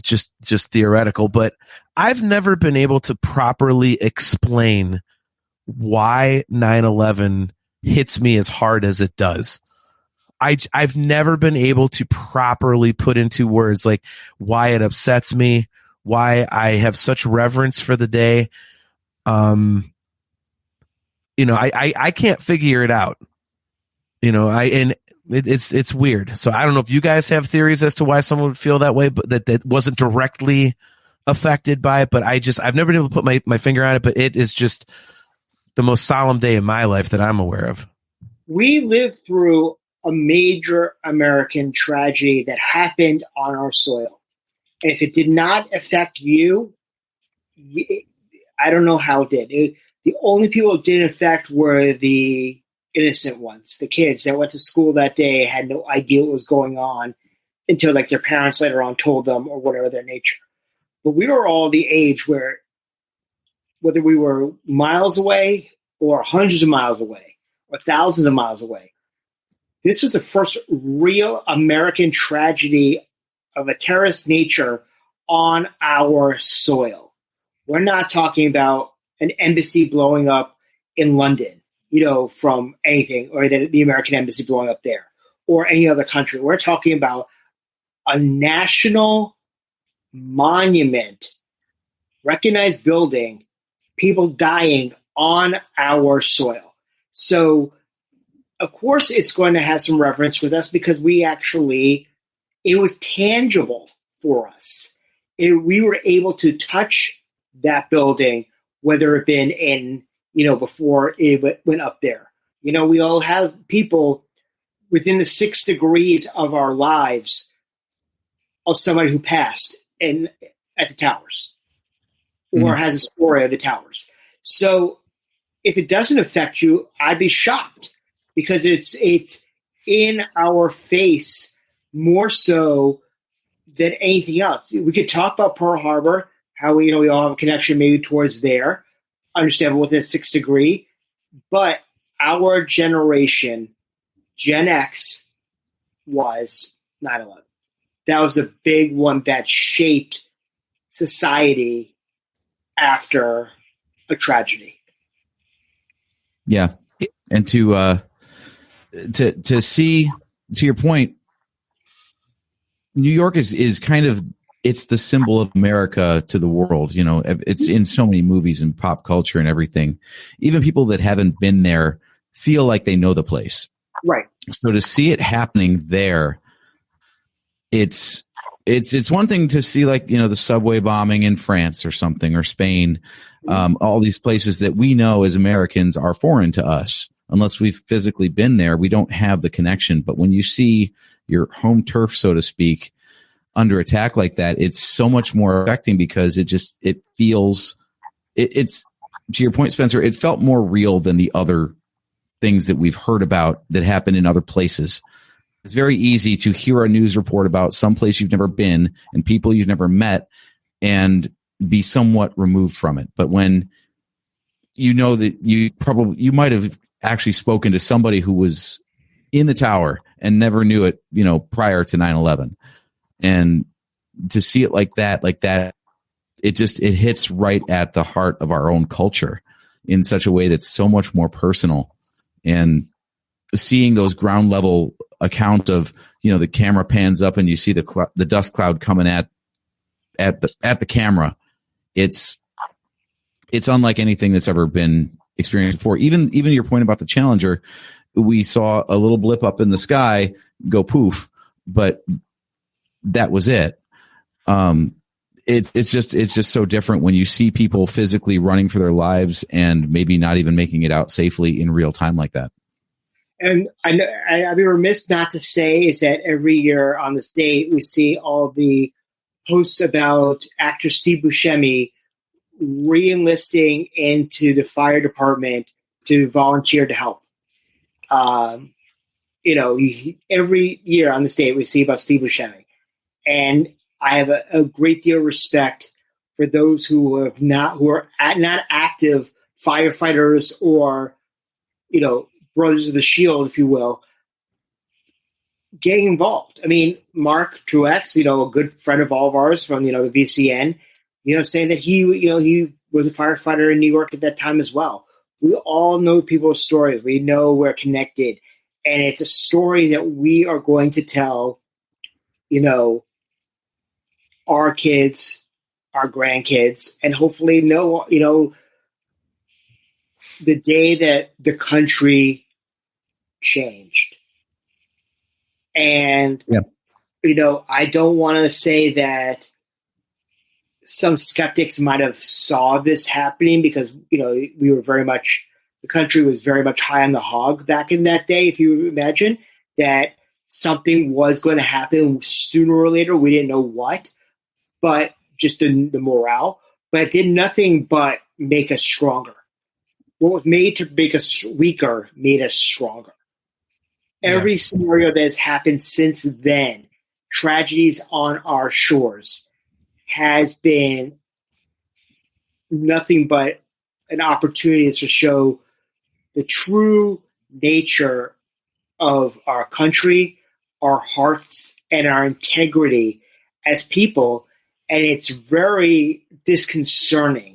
just theoretical, but I've never been able to properly explain why 9/11 hits me as hard as it does. I've never been able to properly put into words like why it upsets me, why I have such reverence for the day. I can't figure it out. It's weird. So I don't know if you guys have theories as to why someone would feel that way, but that wasn't directly affected by it. But I've never been able to put my finger on it, but it is just the most solemn day in my life that I'm aware of. We lived through a major American tragedy that happened on our soil. And if it did not affect you, I don't know how it did. The only people it didn't affect were the innocent ones, the kids that went to school that day, had no idea what was going on until like their parents later on told them or whatever their nature. But we were all the age where whether we were miles away or hundreds of miles away or thousands of miles away, this was the first real American tragedy of a terrorist nature on our soil. We're not talking about an embassy blowing up in London, from anything, or the American embassy blowing up there, or any other country. We're talking about a national monument, recognized building, people dying on our soil. So, of course, it's going to have some reverence with us because it was tangible for us. We were able to touch that building, whether it been in, before it went up there. We all have people within the 6 degrees of our lives of somebody who passed at the towers or has a story of the towers. So if it doesn't affect you, I'd be shocked because it's in our face more so than anything else. We could talk about Pearl Harbor, how we all have a connection maybe towards there, understandable with this 6 degree, but our generation, Gen X, was 9/11. That was the big one that shaped society after a tragedy. Yeah, and to see, to your point, New York is kind of, it's the symbol of America to the world. It's in so many movies and pop culture and everything. Even people that haven't been there feel like they know the place. Right. So to see it happening there, it's one thing to see, like, the subway bombing in France or something, or Spain, all these places that we know as Americans are foreign to us. Unless we've physically been there, we don't have the connection. But when you see your home turf, so to speak, under attack like that, it's so much more affecting because it feels, it's to your point, Spencer, it felt more real than the other things that we've heard about that happen in other places. It's very easy to hear a news report about some place you've never been and people you've never met and be somewhat removed from it. But when that you might have actually spoken to somebody who was in the tower and never knew it, prior to 9/11, and to see it like that, it hits right at the heart of our own culture in such a way that's so much more personal. And seeing those ground level account of, the camera pans up and you see the dust cloud coming at the camera. It's unlike anything that's ever been experienced before. Even your point about the Challenger, we saw a little blip up in the sky go poof, but that was it. It's just so different when you see people physically running for their lives and maybe not even making it out safely in real time like that. And I'd be remiss not to say is that every year on this date, we see all the posts about actor Steve Buscemi re-enlisting into the fire department to volunteer to help. Every year on this date we see about Steve Buscemi, and I have a great deal of respect for those who are not active firefighters or, Brothers of the Shield, if you will, getting involved. I mean, Mark Truex, a good friend of all of ours from, the VCN, saying that he was a firefighter in New York at that time as well. We all know people's stories. We know we're connected. And it's a story that we are going to tell, our kids, our grandkids, and hopefully the day that the country changed. And, I don't want to say that some skeptics might have saw this happening because, we were the country was very much high on the hog back in that day. If you imagine that something was going to happen sooner or later, we didn't know what, but just the morale, but it did nothing but make us stronger. What was made to make us weaker made us stronger. Every scenario that has happened since then, tragedies on our shores, has been nothing but an opportunity to show the true nature of our country, our hearts, and our integrity as people. And it's very disconcerting.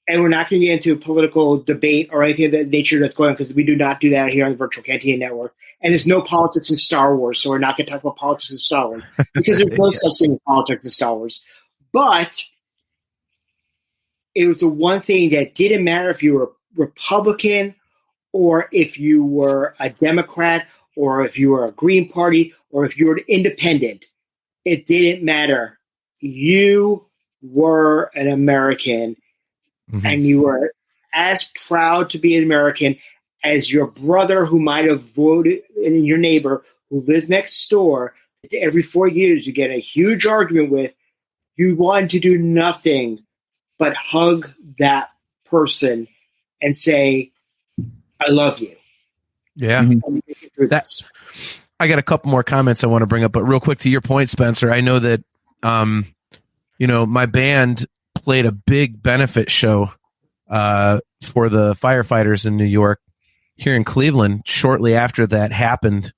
And we're not going to get into a political debate or anything of that nature that's going on because we do not do that here on the Virtual Cantina Network. And there's no politics in Star Wars, so we're not going to talk about politics in Star Wars because there's no such thing as politics in Star Wars. But it was the one thing that didn't matter if you were Republican or if you were a Democrat or if you were a Green Party or if you were an independent. It didn't matter. You were an American. Mm-hmm. And you were as proud to be an American as your brother who might have voted, and your neighbor who lives next door. Every 4 years you get a huge argument with. You wanted to do nothing but hug that person and say, I love you. Yeah. I got a couple more comments I want to bring up, but real quick to your point, Spencer, I know that, my band played a big benefit show for the firefighters in New York here in Cleveland shortly after that happened.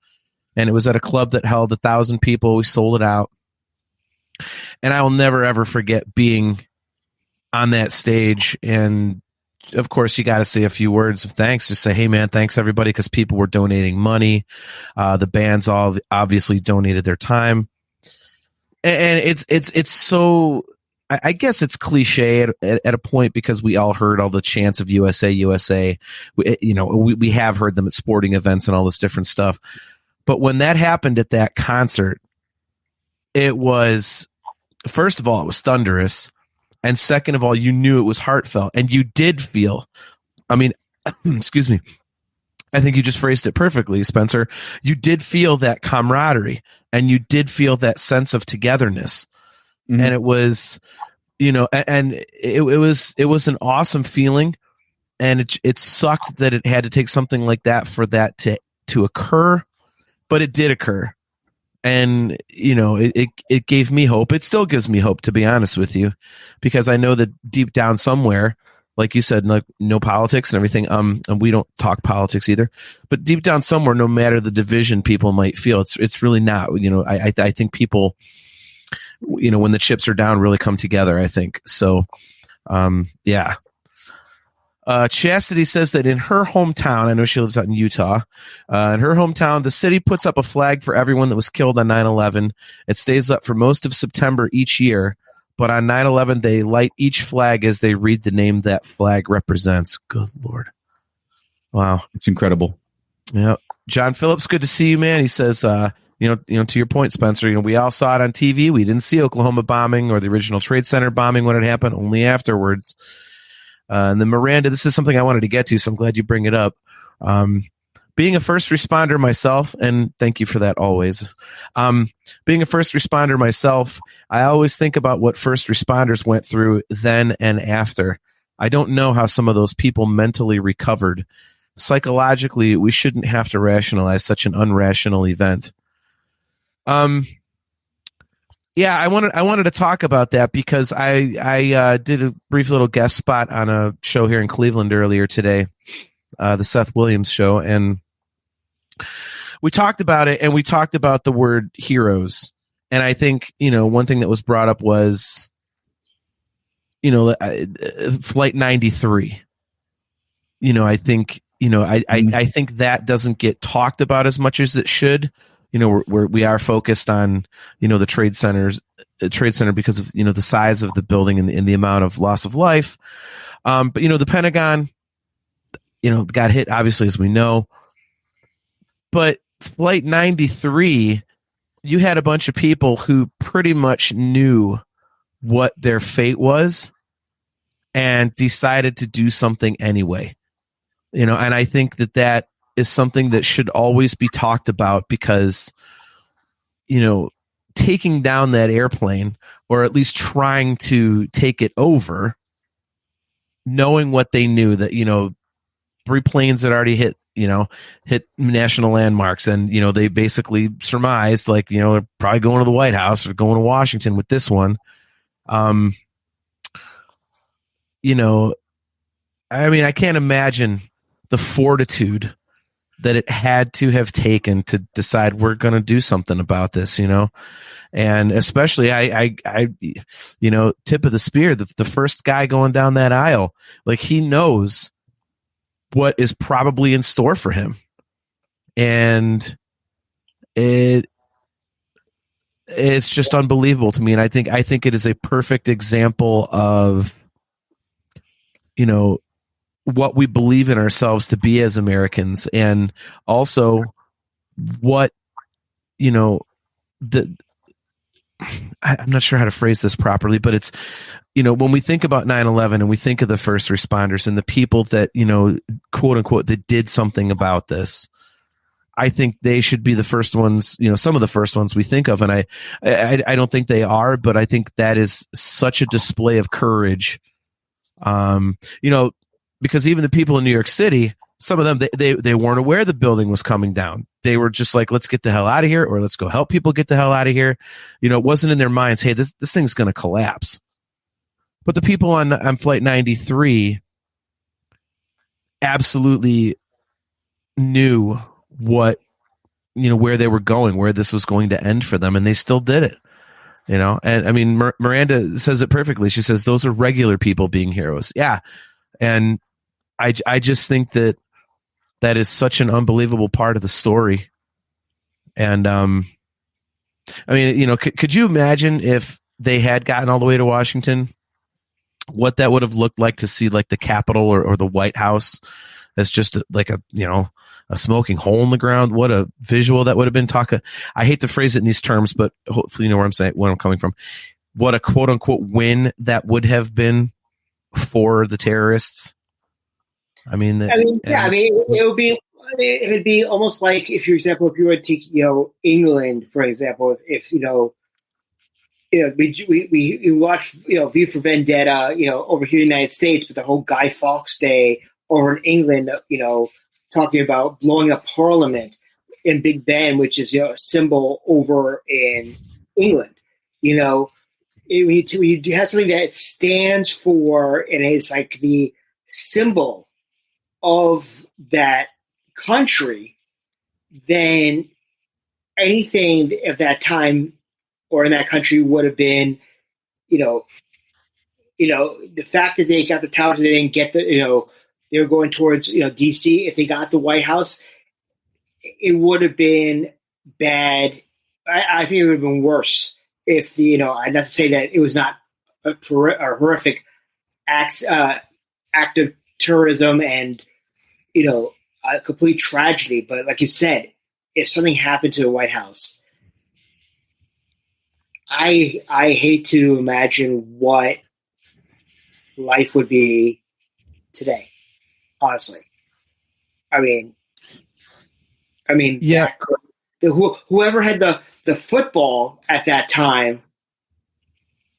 And it was at a club that held 1,000 people. We sold it out. And I will never, ever forget being on that stage. And of course, you got to say a few words of thanks. Just say, hey, man, thanks, everybody, because people were donating money. The bands all obviously donated their time. And it's so... I guess it's cliche at a point because we all heard all the chants of USA, USA. We have heard them at sporting events and all this different stuff. But when that happened at that concert, it was, first of all, it was thunderous. And second of all, you knew it was heartfelt. And you did feel, excuse me, I think you just phrased it perfectly, Spencer. You did feel that camaraderie and you did feel that sense of togetherness. Mm-hmm. And it was, it was an awesome feeling, and it sucked that it had to take something like that for that to occur, but it did occur. And, it gave me hope. It still gives me hope, to be honest with you, because I know that deep down somewhere, like you said, like no politics and everything. And we don't talk politics either, but deep down somewhere, no matter the division people might feel, it's really not, I think people, when the chips are down, really come together, I think. So, yeah. Chastity says that in her hometown, I know she lives out in Utah, in her hometown, the city puts up a flag for everyone that was killed on 9/11. It stays up for most of September each year, but on 9/11, they light each flag as they read the name that flag represents. Good Lord. Wow. It's incredible. Yeah. John Phillips, good to see you, man. He says, to your point, Spencer, we all saw it on TV. We didn't see Oklahoma bombing or the original Trade Center bombing when it happened, only afterwards. And then Miranda, this is something I wanted to get to, so I'm glad you bring it up. Being a first responder myself, and thank you for that always. Being a first responder myself, I always think about what first responders went through then and after. I don't know how some of those people mentally recovered psychologically, we shouldn't have to rationalize such an unrational event. Yeah, I wanted to talk about that because I did a brief little guest spot on a show here in Cleveland earlier today, the Seth Williams show, and we talked about it, and we talked about the word heroes. And I think, one thing that was brought up was, Flight 93. I think, I think that doesn't get talked about as much as it should. We are focused on, the trade center because of, the size of the building and the amount of loss of life. But, the Pentagon, got hit, obviously, as we know. But Flight 93, you had a bunch of people who pretty much knew what their fate was and decided to do something anyway. And I think that is something that should always be talked about because, taking down that airplane or at least trying to take it over, knowing what they knew that, 3 planes had already hit national landmarks. And, they basically surmised they're probably going to the White House or going to Washington with this one. I can't imagine the fortitude that it had to have taken to decide we're going to do something about this, and especially I tip of the spear, the first guy going down that aisle, he knows what is probably in store for him. And it's just unbelievable to me. And I think it is a perfect example of, what we believe in ourselves to be as Americans, and also what, I'm not sure how to phrase this properly, but it's, when we think about 9/11 and we think of the first responders and the people that, quote unquote, that did something about this, I think they should be the first ones, some of the first ones we think of. And I don't think they are, but I think that is such a display of courage. Because even the people in New York City, some of them, they weren't aware the building was coming down. They were just like, let's get the hell out of here, or let's go help people get the hell out of here. It wasn't in their minds, hey, this thing's going to collapse. But the people on Flight 93 absolutely knew what, where they were going, where this was going to end for them, and they still did it. And I mean, Miranda says it perfectly. She says, those are regular people being heroes. Yeah. And I just think that is such an unbelievable part of the story. And, could you imagine if they had gotten all the way to Washington, what that would have looked like to see the Capitol or the White House as just a smoking hole in the ground? What a visual that would have been. I hate to phrase it in these terms, but hopefully you know where I'm coming from. What a quote unquote win that would have been for the terrorists. It'd be almost like if you were to take, England, for example, if we watch, V for Vendetta, over here in the United States, with the whole Guy Fawkes Day over in England, talking about blowing up Parliament in Big Ben, which is, a symbol over in England, we have something that stands for, and it's like the symbol of that country, then anything of that time or in that country would have been, the fact that they got the towers, they didn't get they were going towards, DC. If they got the White House, it would have been bad. I think it would have been worse if I'd have to say that it was not a horrific act of terrorism and, a complete tragedy. But like you said, if something happened to the White House, I hate to imagine what life would be today, honestly. Yeah. Whoever had the football at that time,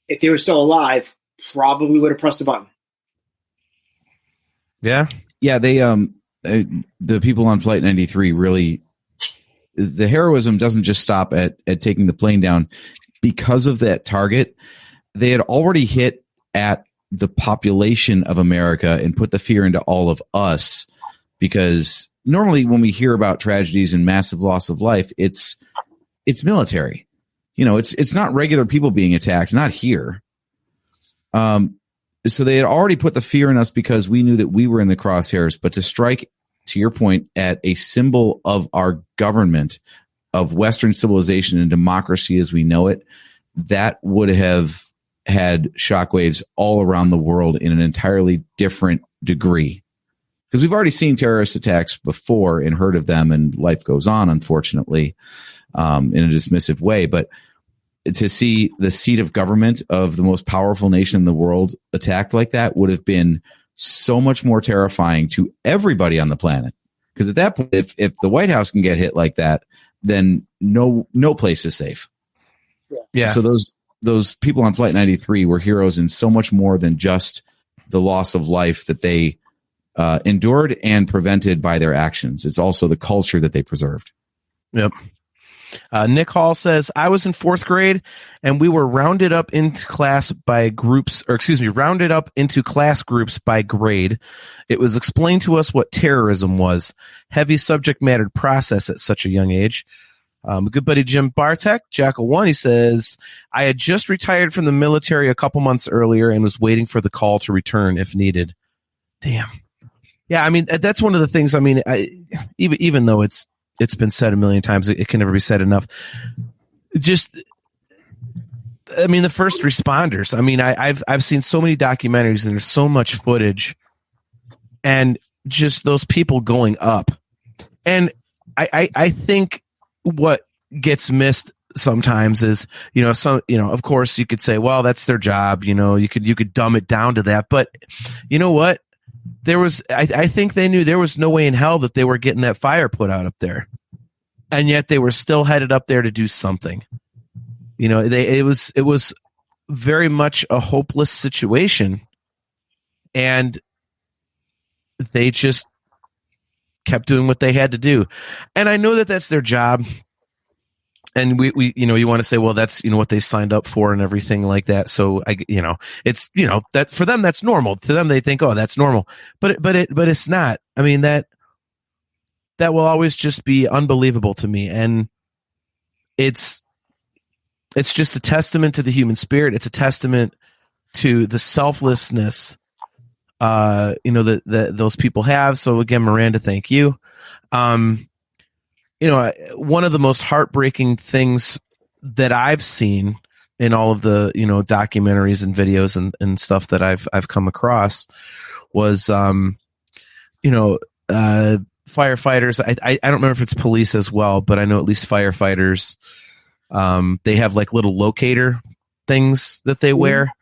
if they were still alive, probably would have pressed the button. Yeah. Yeah. They, the people on Flight 93 really, the heroism doesn't just stop at taking the plane down. Because of that target, they had already hit at the population of America and put the fear into all of us. Because normally when we hear about tragedies and massive loss of life, it's military. You know, it's not regular people being attacked, not here. So they had already put the fear in us because we knew that we were in the crosshairs. But to strike, to your point, at a symbol of our government, of Western civilization and democracy as we know it, that would have had shockwaves all around the world in an entirely different degree. Because we've already seen terrorist attacks before and heard of them, and life goes on, unfortunately, in a dismissive way. But to see the seat of government of the most powerful nation in the world attacked like that would have been so much more terrifying to everybody on the planet. Because at that point, if the White House can get hit like that, then no place is safe. Yeah. So those people on Flight 93 were heroes in so much more than just the loss of life that they endured and prevented by their actions. It's also the culture that they preserved. Yep. Nick Hall says, I was in 4th grade and we were rounded up into class groups by grade. It was explained to us what terrorism was. Heavy subject matter process at such a young age. Good buddy Jim Bartek, Jackal One, he says, I had just retired from the military a couple months earlier and was waiting for the call to return if needed. Damn. Yeah, I mean, that's one of the things. I mean, even though it's been said a million times, it can never be said enough. Just, I mean, the first responders. I mean, I've seen so many documentaries and there's so much footage, and just those people going up. And I think what gets missed sometimes is, of course you could say, well, that's their job. You could dumb it down to that. But you know what? I think they knew there was no way in hell that they were getting that fire put out up there. And yet they were still headed up there to do something. It was very much a hopeless situation. And they just kept doing what they had to do. And I know that that's their job. And we you want to say, well, that's, what they signed up for and everything like that. So it's, that for them, that's normal. To them, they think, oh, that's normal, but it's not. I mean, that will always just be unbelievable to me. And it's just a testament to the human spirit. It's a testament to the selflessness, that those people have. So again, Miranda, thank you. One of the most heartbreaking things that I've seen in all of the, documentaries and videos and stuff that I've come across was, firefighters. I don't remember if it's police as well, but I know at least firefighters, they have like little locator things that they wear,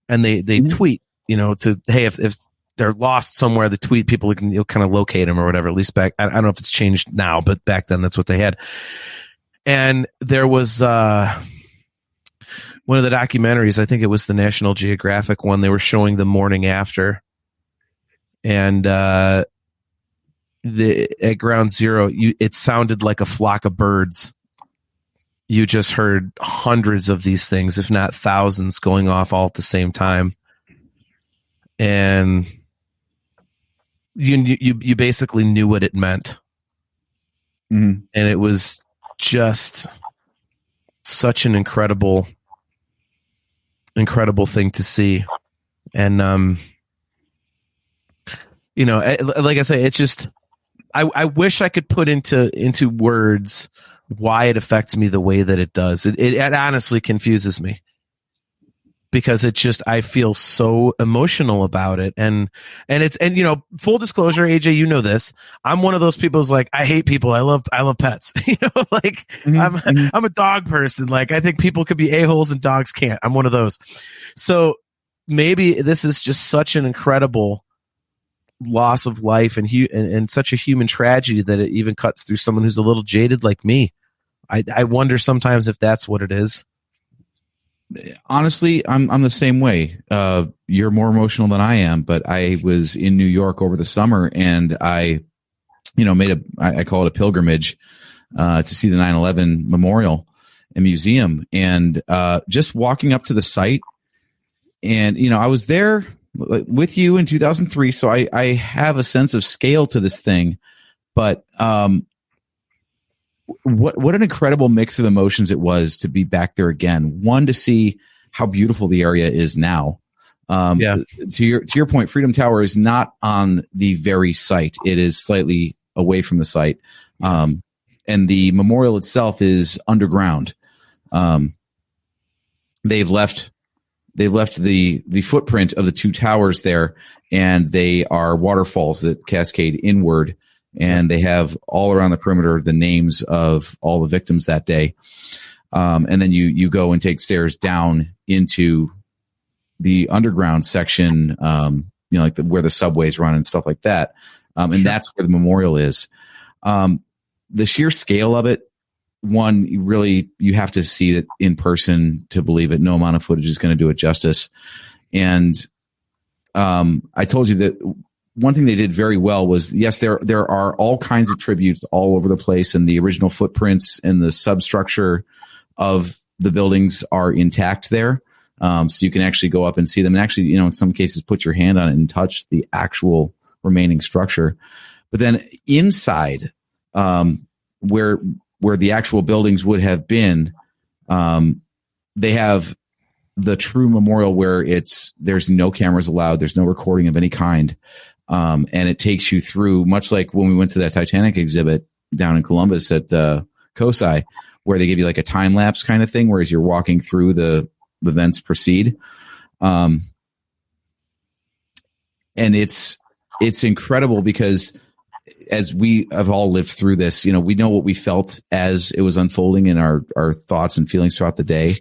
and they tweet, to, hey, if they're lost somewhere, the tweet people can kind of locate them or whatever. At least back, I don't know if it's changed now, but back then that's what they had. And there was one of the documentaries, I think it was the National Geographic one, they were showing the morning after, and at Ground Zero, it sounded like a flock of birds. You just heard hundreds of these things, if not thousands, going off all at the same time. And you basically knew what it meant. Mm-hmm. And it was just such an incredible thing to see. And, like I say, it's just, I wish I could put into words why it affects me the way that it does. It honestly confuses me. Because it's just, I feel so emotional about it. And full disclosure, AJ, you know this. I'm one of those people who's like, I hate people. I love pets. Mm-hmm. I'm a dog person. Like, I think people could be a-holes and dogs can't. I'm one of those. So maybe this is just such an incredible loss of life and such a human tragedy that it even cuts through someone who's a little jaded like me. I wonder sometimes if that's what it is. Honestly, I'm the same way. You're more emotional than I am, but I was in New York over the summer, and I I call it a pilgrimage to see the 9/11 memorial and museum, and just walking up to the site. And, I was there with you in 2003, so I have a sense of scale to this thing. But what an incredible mix of emotions it was to be back there again. One, to see how beautiful the area is now. To your point, Freedom Tower is not on the very site. It is slightly away from the site. And the memorial itself is underground. They've left the footprint of the two towers there, and they are waterfalls that cascade inward, and they have all around the perimeter the names of all the victims that day. And then you go and take stairs down into the underground section, like where the subways run and stuff like that. And that's where the memorial is. The sheer scale of it, one, you have to see it in person to believe it. No amount of footage is going to do it justice. And I told you that one thing they did very well was, yes, there are all kinds of tributes all over the place, and the original footprints and the substructure of the buildings are intact there. So you can actually go up and see them, and actually, in some cases, put your hand on it and touch the actual remaining structure. But then inside, where the actual buildings would have been, they have the true memorial where there's no cameras allowed, there's no recording of any kind, and it takes you through, much like when we went to that Titanic exhibit down in Columbus at COSI, where they give you like a time lapse kind of thing, whereas you're walking through the events proceed. And it's incredible because as we have all lived through this, we know what we felt as it was unfolding in our thoughts and feelings throughout the day.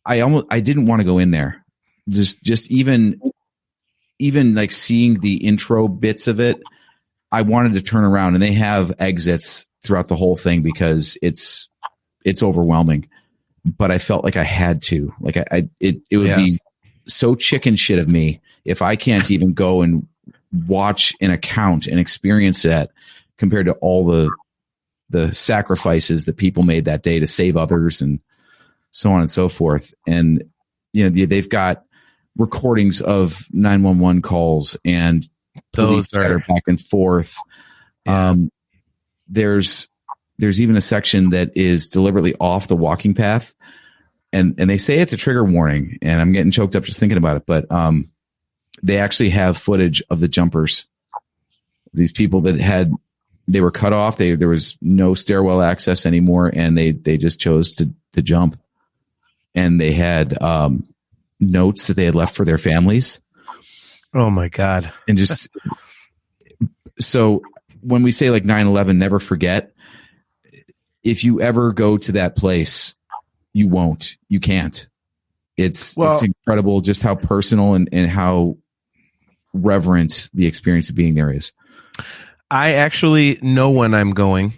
I didn't want to go in there. Just even like seeing the intro bits of it, I wanted to turn around, and they have exits throughout the whole thing because it's overwhelming. But I felt like I had to, like it would be so chicken shit of me if I can't even go and watch an account and experience that compared to all the sacrifices that people made that day to save others and so on and so forth. And, they've got recordings of 911 calls and police that are back and forth. Yeah. There's even a section that is deliberately off the walking path, and they say it's a trigger warning, and I'm getting choked up just thinking about it. But they actually have footage of the jumpers. These people they were cut off. There was no stairwell access anymore, and they just chose to jump. And they had notes that they had left for their families. Oh my God. And just so when we say like 9/11, never forget. If you ever go to that place, you won't. You can't. It's incredible just how personal and how reverent the experience of being there is. I actually know when I'm going.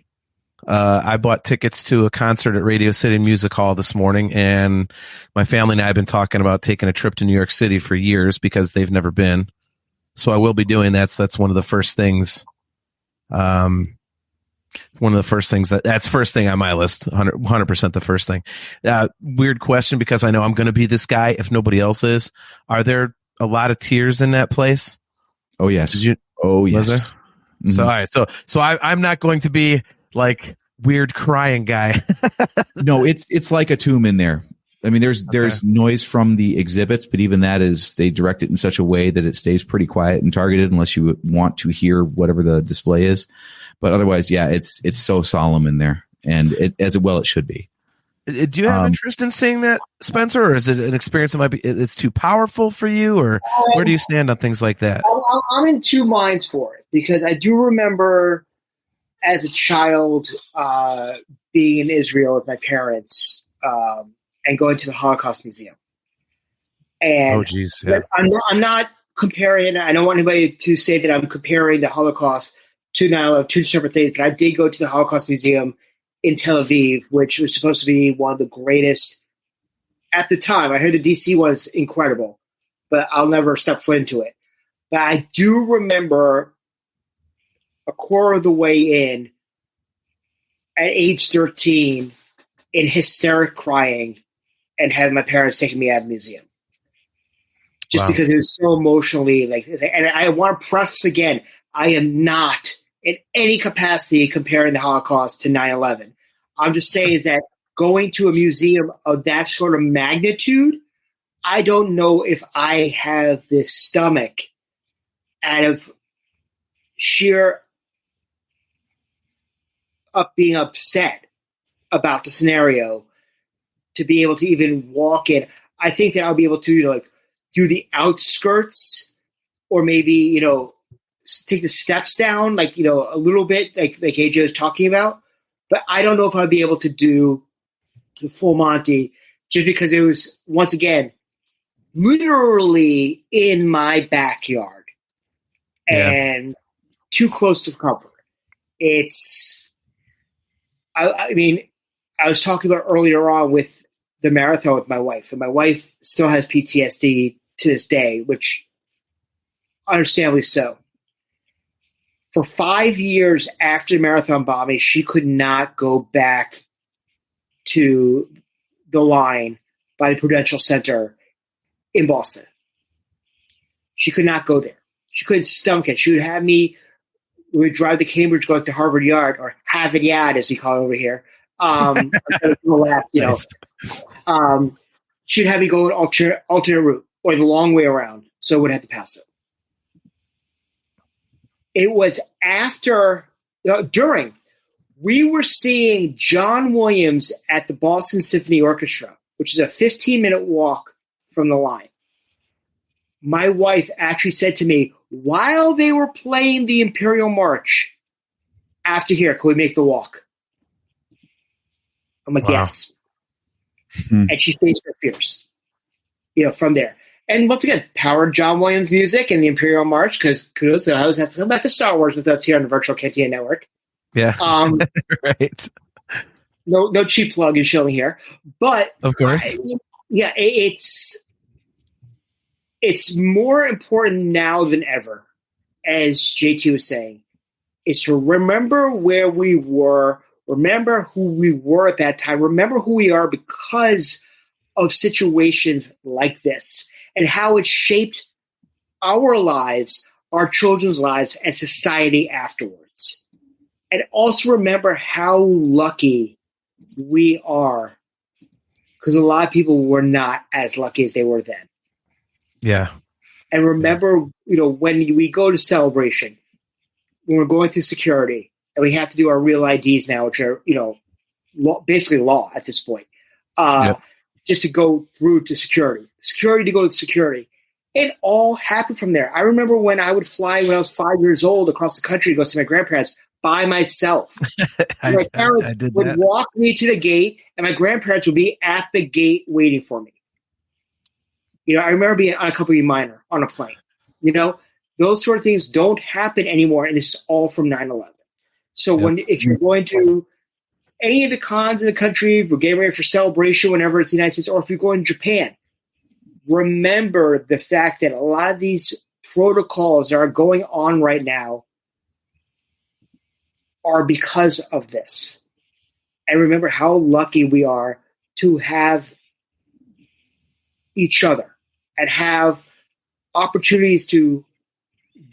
I bought tickets to a concert at Radio City Music Hall this morning, and my family and I have been talking about taking a trip to New York City for years because they've never been. So I will be doing that. So that's one of the first things. That's first thing on my list. 100% the first thing. Weird question, because I know I'm going to be this guy if nobody else is. Are there a lot of tears in that place? Oh yes. Yes. Mm-hmm. So all right. So I'm not going to be like weird crying guy. No, it's like a tomb in there. I mean, there's noise from the exhibits, but even that they direct it in such a way that it stays pretty quiet and targeted unless you want to hear whatever the display is. But otherwise, yeah, it's so solemn in there, and it should be. Do you have interest in seeing that, Spencer, or is it an experience that it's too powerful for you, or where do you stand on things like that? I'm in two minds for it, because I do remember as a child being in Israel with my parents and going to the Holocaust Museum. And oh, geez, yeah. I'm not comparing. I don't want anybody to say that I'm comparing the Holocaust to 9/11, two separate things. But I did go to the Holocaust Museum in Tel Aviv, which was supposed to be one of the greatest at the time. I heard the DC was incredible, but I'll never step foot into it. But I do remember a quarter of the way in at age 13 in hysteric crying and having my parents taking me out of the museum. Just because it was so emotionally and I want to preface again, I am not in any capacity comparing the Holocaust to 9/11. I'm just saying that going to a museum of that sort of magnitude, I don't know if I have the stomach out of sheer being upset about the scenario to be able to even walk in. I think that I'll be able to do the outskirts or maybe, take the steps down, a little bit like AJ was talking about. But I don't know if I'd be able to do the full Monty just because it was, once again, literally in my backyard and too close to comfort. I mean, I was talking about earlier on with the marathon with my wife, and my wife still has PTSD to this day, which understandably so. For 5 years after the marathon bombing, she could not go back to the line by the Prudential Center in Boston. She could not go there. She couldn't stomach it. She would have me, we would drive to Cambridge, go to Harvard Yard, or Harvard Yard, as we call it over here. Nice. She'd have me go an alternate route or the long way around, so I wouldn't have to pass it. It was during, we were seeing John Williams at the Boston Symphony Orchestra, which is a 15-minute walk from the line. My wife actually said to me, while they were playing the Imperial March, after here, can we make the walk? I'm like, yes. And she faced her fears, from there. And once again, power John Williams music and the Imperial March, because kudos to those has to come back to Star Wars with us here on the Virtual Cantina Network. Yeah. Right. No cheap plug is showing here. But of course. It's more important now than ever, as JT was saying, is to remember where we were, remember who we were at that time, remember who we are because of situations like this and how it shaped our lives, our children's lives, and society afterwards. And also remember how lucky we are, because a lot of people were not as lucky as they were then. Yeah. And remember, when we go to Celebration, when we're going through security, and we have to do our real IDs now, which are, basically law at this point, just to go through to security to go to security. It all happened from there. I remember when I would fly when I was 5 years old across the country to go see my grandparents by myself. My parents would walk me to the gate, and my grandparents would be at the gate waiting for me. I remember being on a Company Minor on a plane. Those sort of things don't happen anymore, and this is all from 9/11. So if you're going to any of the cons in the country, if we're getting ready for Celebration, whenever it's the United States, or if you're going to Japan, remember the fact that a lot of these protocols that are going on right now are because of this. And remember how lucky we are to have each other and have opportunities to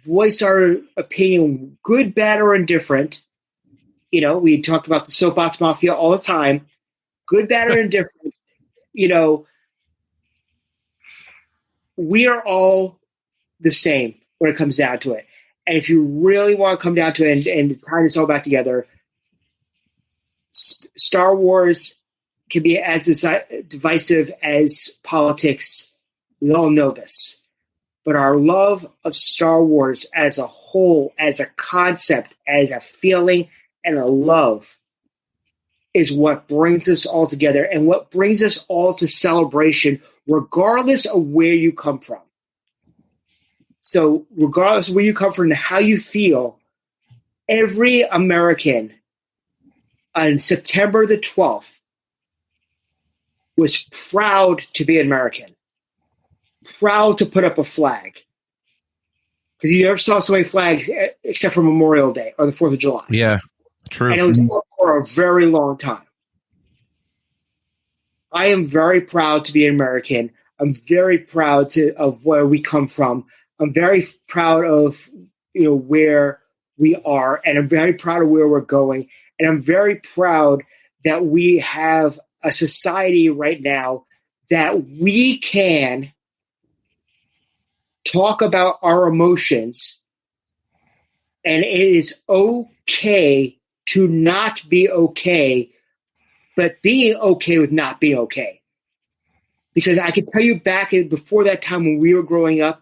voice our opinion, good, bad, or indifferent. We talk about the soapbox mafia all the time, good, bad, or indifferent. We are all the same when it comes down to it. And if you really want to come down to it and tie this all back together, Star Wars can be as divisive as politics. We all know this. But our love of Star Wars as a whole, as a concept, as a feeling, and a love is what brings us all together and what brings us all to Celebration, regardless of where you come from. So regardless of where you come from and how you feel, every American on September the 12th was proud to be an American, proud to put up a flag, because you never saw so many flags except for Memorial Day or the 4th of July. Yeah, true. And it was up for a very long time. I am very proud to be an American. I'm very proud of where we come from. I'm very proud of where we are, and I'm very proud of where we're going. And I'm very proud that we have a society right now that we can talk about our emotions, and it is okay to not be okay, but being okay with not being okay. Because I can tell you before that time when we were growing up,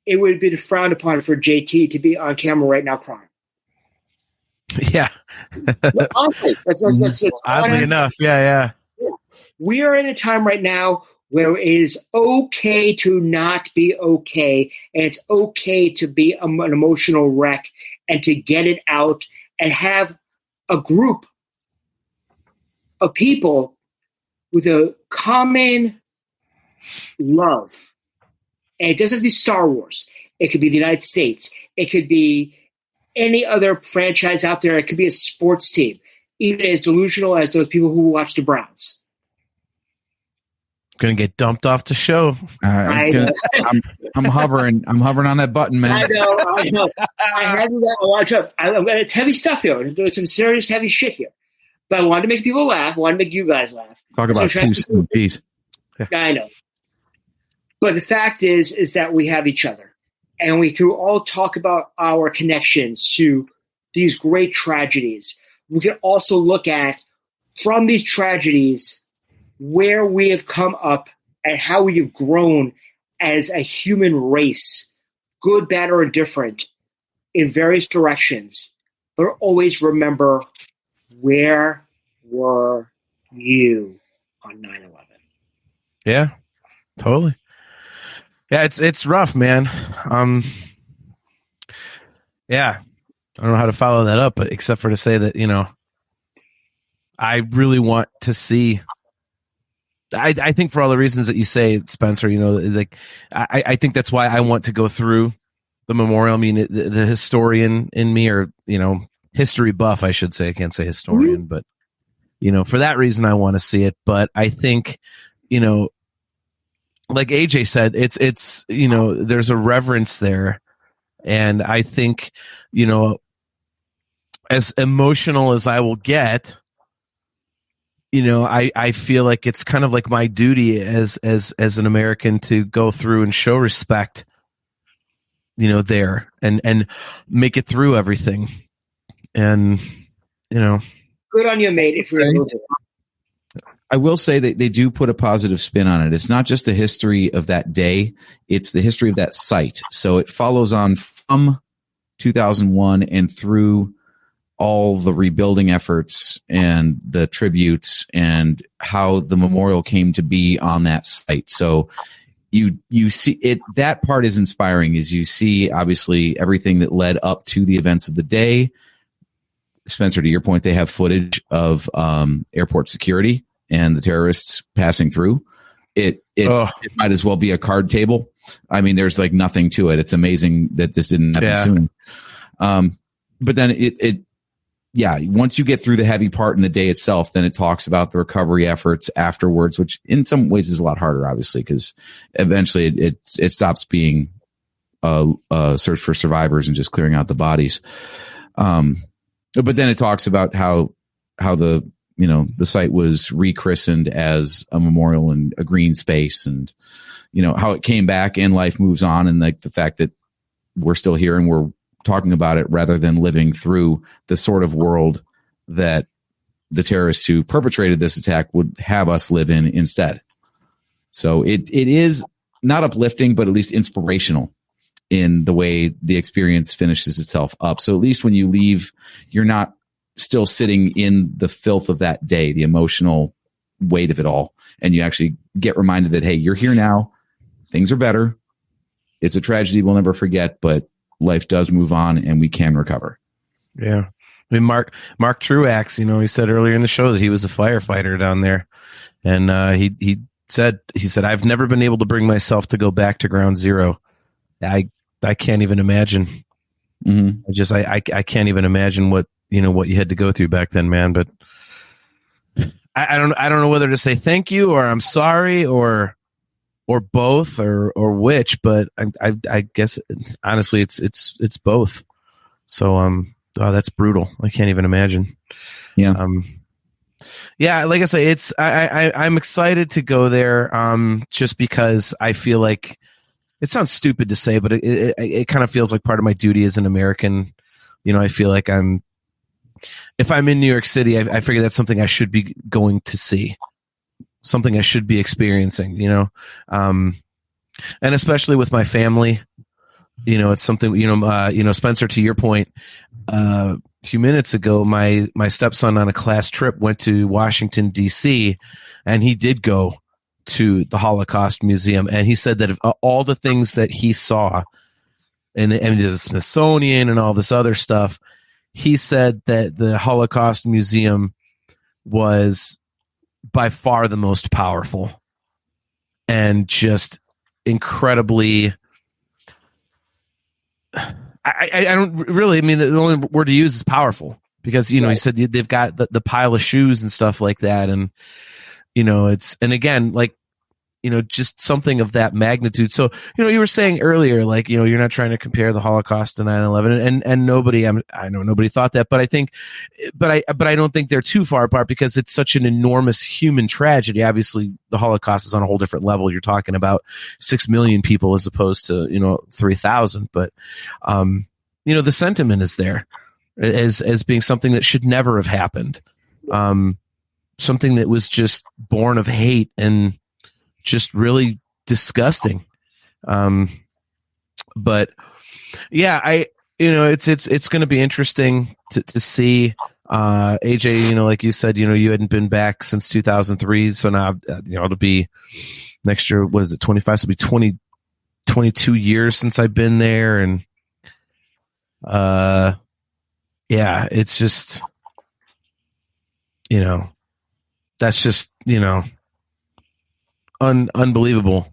it would have been frowned upon for JT to be on camera right now crying. Yeah. Honestly, that's oddly enough. Yeah. We are in a time right now where it is okay to not be okay, and it's okay to be an emotional wreck and to get it out and have a group of people with a common love. And it doesn't have to be Star Wars. It could be the United States. It could be any other franchise out there. It could be a sports team, even as delusional as those people who watch the Browns. Gonna get dumped off the show. I'm hovering. I'm hovering on that button, man. I know. I had to watch up. It's heavy stuff here. I'm doing some serious heavy shit here. But I wanted to make people laugh. I wanted to make you guys laugh. Talk about too soon. Jeez. I know. But the fact is that we have each other. And we can all talk about our connections to these great tragedies. We can also look at, from these tragedies, where we have come up and how we have grown as a human race, good, bad, or indifferent, in various directions. But always remember, where were you on 9/11? Yeah, totally. Yeah, it's rough, man. Yeah, I don't know how to follow that up, but except for to say that, I really want to see. I think for all the reasons that you say, Spencer, I think that's why I want to go through the memorial. I mean, the historian in me, or history buff, I should say. I can't say historian, but for that reason, I want to see it. But I think, like AJ said, it's there's a reverence there, and I think as emotional as I will get, I feel like it's kind of like my duty as an American to go through and show respect, there and make it through everything, and good on you, mate. If you're able to. I will say that they do put a positive spin on it. It's not just the history of that day, it's the history of that site. So it follows on from 2001 and through all the rebuilding efforts and the tributes and how the memorial came to be on that site. So you see it, that part is inspiring, as you see obviously everything that led up to the events of the day. Spencer, to your point, they have footage of airport security and the terrorists passing through. It might as well be a card table. I mean, there's like nothing to it. It's amazing that this didn't happen soon. But then once you get through the heavy part in the day itself, then it talks about the recovery efforts afterwards, which in some ways is a lot harder, obviously, because eventually it stops being a search for survivors and just clearing out the bodies. But then it talks about how the site was rechristened as a memorial and a green space, and how it came back and life moves on, and like the fact that we're still here and we're talking about it rather than living through the sort of world that the terrorists who perpetrated this attack would have us live in instead. So it is not uplifting, but at least inspirational in the way the experience finishes itself up. So at least when you leave, you're not still sitting in the filth of that day, the emotional weight of it all. And you actually get reminded that, hey, you're here now. Things are better. It's a tragedy we'll never forget, but life does move on and we can recover. Yeah. I mean, Mark Truax, he said earlier in the show that he was a firefighter down there. And he said, I've never been able to bring myself to go back to ground zero. I I can't even imagine. Mm-hmm. I can't even imagine what you had to go through back then, man. But I don't know whether to say thank you or I'm sorry or both or which, but I guess honestly it's both. So that's brutal. I can't even imagine. Yeah. Yeah, like I say, I'm excited to go there just because I feel like it sounds stupid to say, but it kind of feels like part of my duty as an American. I feel like if I'm in New York City, I figure that's something I should be going to see, something I should be experiencing, and especially with my family, it's something, Spencer, to your point, a few minutes ago, my stepson on a class trip went to Washington, D.C., and he did go to the Holocaust Museum. And he said that of all the things that he saw and the Smithsonian and all this other stuff, he said that the Holocaust Museum was by far the most powerful and just incredibly. I don't really. I mean, the only word to use is powerful because right. He said they've got the pile of shoes and stuff like that, and and again, like just something of that magnitude. So you were saying earlier, like you're not trying to compare the Holocaust to 9/11, and nobody. I know nobody thought that, but I think, but I don't think they're too far apart because it's such an enormous human tragedy. Obviously, the Holocaust is on a whole different level. You're talking about 6 million people as opposed to 3,000, but the sentiment is there as being something that should never have happened, something that was just born of hate and just really disgusting. But yeah, it's going to be interesting to see, AJ, like you said, you hadn't been back since 2003. So now, it'll be next year. What is it? 25. So it'll be 22 years since I've been there. And, yeah, it's just, that's just, unbelievable.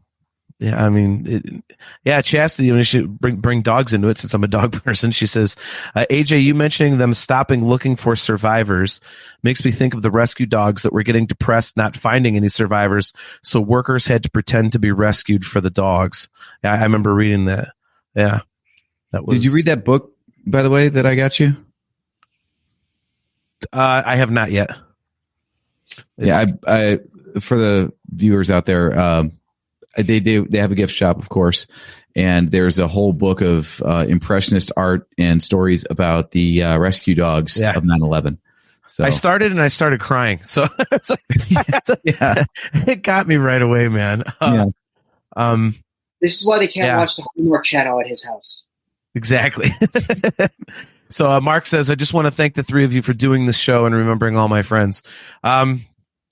Yeah, I mean, Chastity, we should bring dogs into it since I'm a dog person. She says, AJ, you mentioning them stopping looking for survivors makes me think of the rescue dogs that were getting depressed not finding any survivors, so workers had to pretend to be rescued for the dogs. Yeah, I remember reading that. Yeah. Did you read that book, by the way, that I got you? I have not yet. I for the viewers out there, they have a gift shop, of course, and there's a whole book of impressionist art and stories about the rescue dogs of 9/11. So I started crying. So it's like, it got me right away, man. This is why they can't watch the Hallmark Channel at his house. Exactly. So Mark says, I just want to thank the three of you for doing this show and remembering all my friends.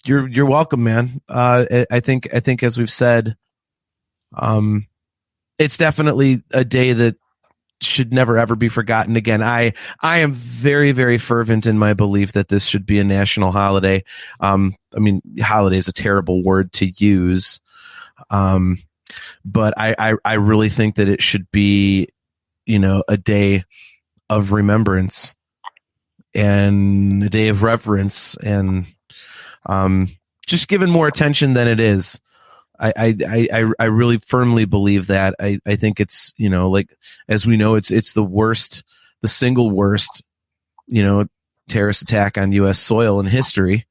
You're welcome, man. I think as we've said, it's definitely a day that should never ever be forgotten again. I am very, very fervent in my belief that this should be a national holiday. I mean, holiday is a terrible word to use. But I really think that it should be, a day of remembrance and a day of reverence and, just given more attention than it is. I really firmly believe that. I think it's, like, as we know, it's the single worst, terrorist attack on U.S. soil in history.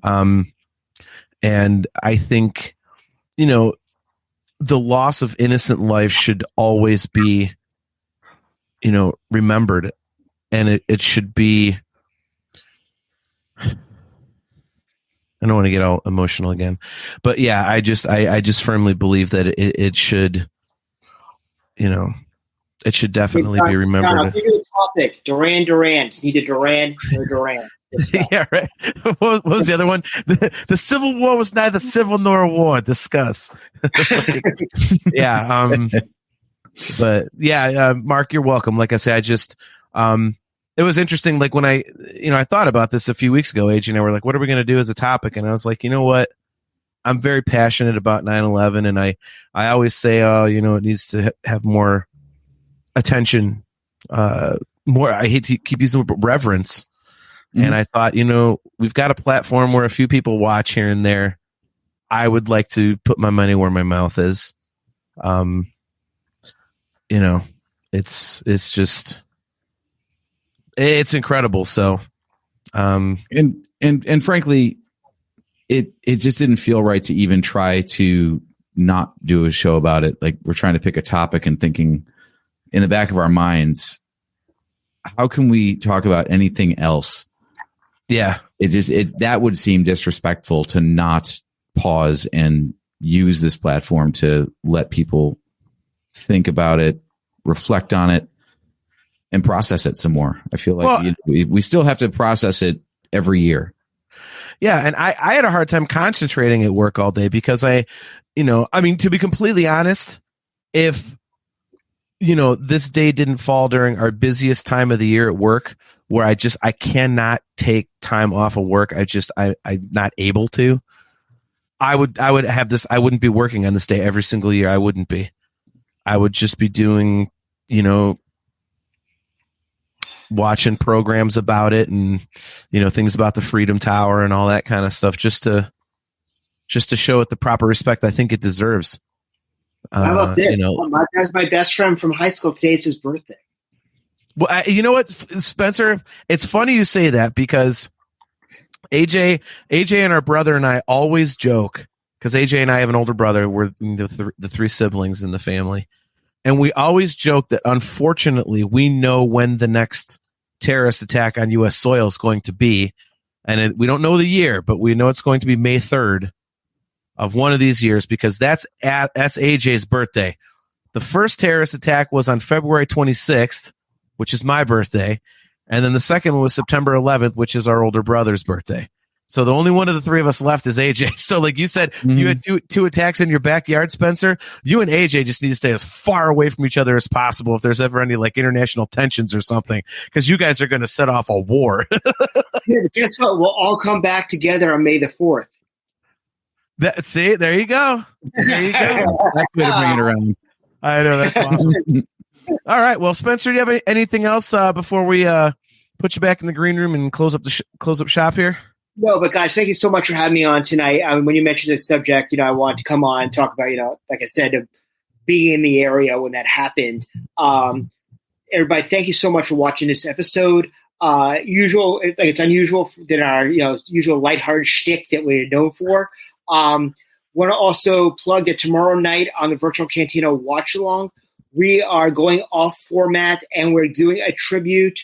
And I think, the loss of innocent life should always be, remembered, and it should be, I don't want to get all emotional again, but yeah, I just firmly believe that it should, it should definitely be remembered. I'll give you a topic. Duran Duran. Just need a Duran or Duran. Yeah, right. What was the other one? The Civil War was neither civil nor a war. Discuss. Yeah. But yeah, Mark, you're welcome. Like I say, I just, it was interesting. Like when I thought about this a few weeks ago, AJ and I were like, what are we going to do as a topic? And I was like, you know what? I'm very passionate about 9/11. And I always say, it needs to have more, attention, more. I hate to keep using the word reverence. Mhm. And I thought, we've got a platform where a few people watch here and there. I would like to put my money where my mouth is. It's just, it's incredible. So, and frankly, it just didn't feel right to even try to not do a show about it. Like, we're trying to pick a topic and thinking in the back of our minds, how can we talk about anything else? yeah. That would seem disrespectful to not pause and use this platform to let people think about it, reflect on it, and process it some more. I feel like we still have to process it every year. Yeah, and I had a hard time concentrating at work all day because to be completely honest, if this day didn't fall during our busiest time of the year at work, where I cannot take time off of work, I'm not able to. I would have this. I wouldn't be working on this day every single year. I wouldn't be. I would just be doing, watching programs about it and, things about the Freedom Tower and all that kind of stuff, just to show it the proper respect I think it deserves. How about this? My best friend from high school, today's his birthday. Well, you know what, Spencer? It's funny you say that because AJ and our brother and I always joke, because AJ and I have an older brother. We're the three siblings in the family. And we always joke that, unfortunately, we know when the next terrorist attack on U.S. soil is going to be. And we don't know the year, but we know it's going to be May 3rd of one of these years, because that's AJ's birthday. The first terrorist attack was on February 26th, which is my birthday. And then the second one was September 11th, which is our older brother's birthday. So the only one of the three of us left is AJ. So like you said, you had two attacks in your backyard, Spencer. You and AJ just need to stay as far away from each other as possible if there's ever any like international tensions or something, because you guys are going to set off a war. Yeah, but guess what? We'll all come back together on May the 4th. See, there you go. There you go. That's the way to bring it around. I know, that's awesome. All right. Well, Spencer, do you have anything else before we put you back in the green room and close up shop here? No, but guys, thank you so much for having me on tonight. When you mentioned this subject, I wanted to come on and talk about, like I said, being in the area when that happened. Everybody, thank you so much for watching this episode. It's unusual than our usual lighthearted shtick that we're known for. Want to also plug that tomorrow night on the Virtual Cantina Watch Along, we are going off format and we're doing a tribute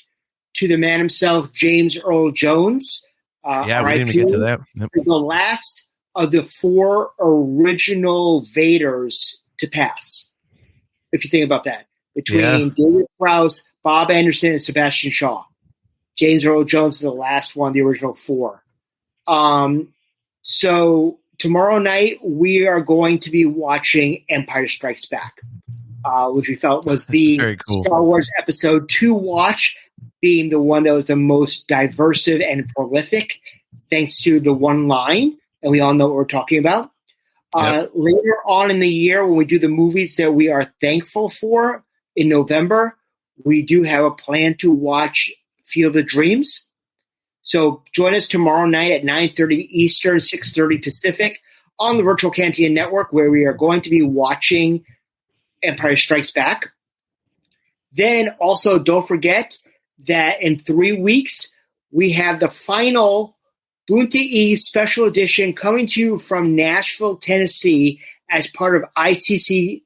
to the man himself, James Earl Jones. We didn't even get to that. Yep. The last of the 4 original Vaders to pass, if you think about that, between David Prowse, Bob Anderson, and Sebastian Shaw. James Earl Jones is the last one, the original 4. So tomorrow night we are going to be watching Empire Strikes Back, which we felt was the Very cool. Star Wars episode to watch, being the one that was the most diverse and prolific, thanks to the one line, and we all know what we're talking about. Yep. Later on in the year, when we do the movies that we are thankful for in November, we do have a plan to watch Field of Dreams. So join us tomorrow night at 9:30 Eastern, 6:30 Pacific on the Virtual Cantina Network, where we are going to be watching Empire Strikes Back. Then also don't forget that in 3 weeks, we have the final Bunta E special edition coming to you from Nashville, Tennessee as part of ICC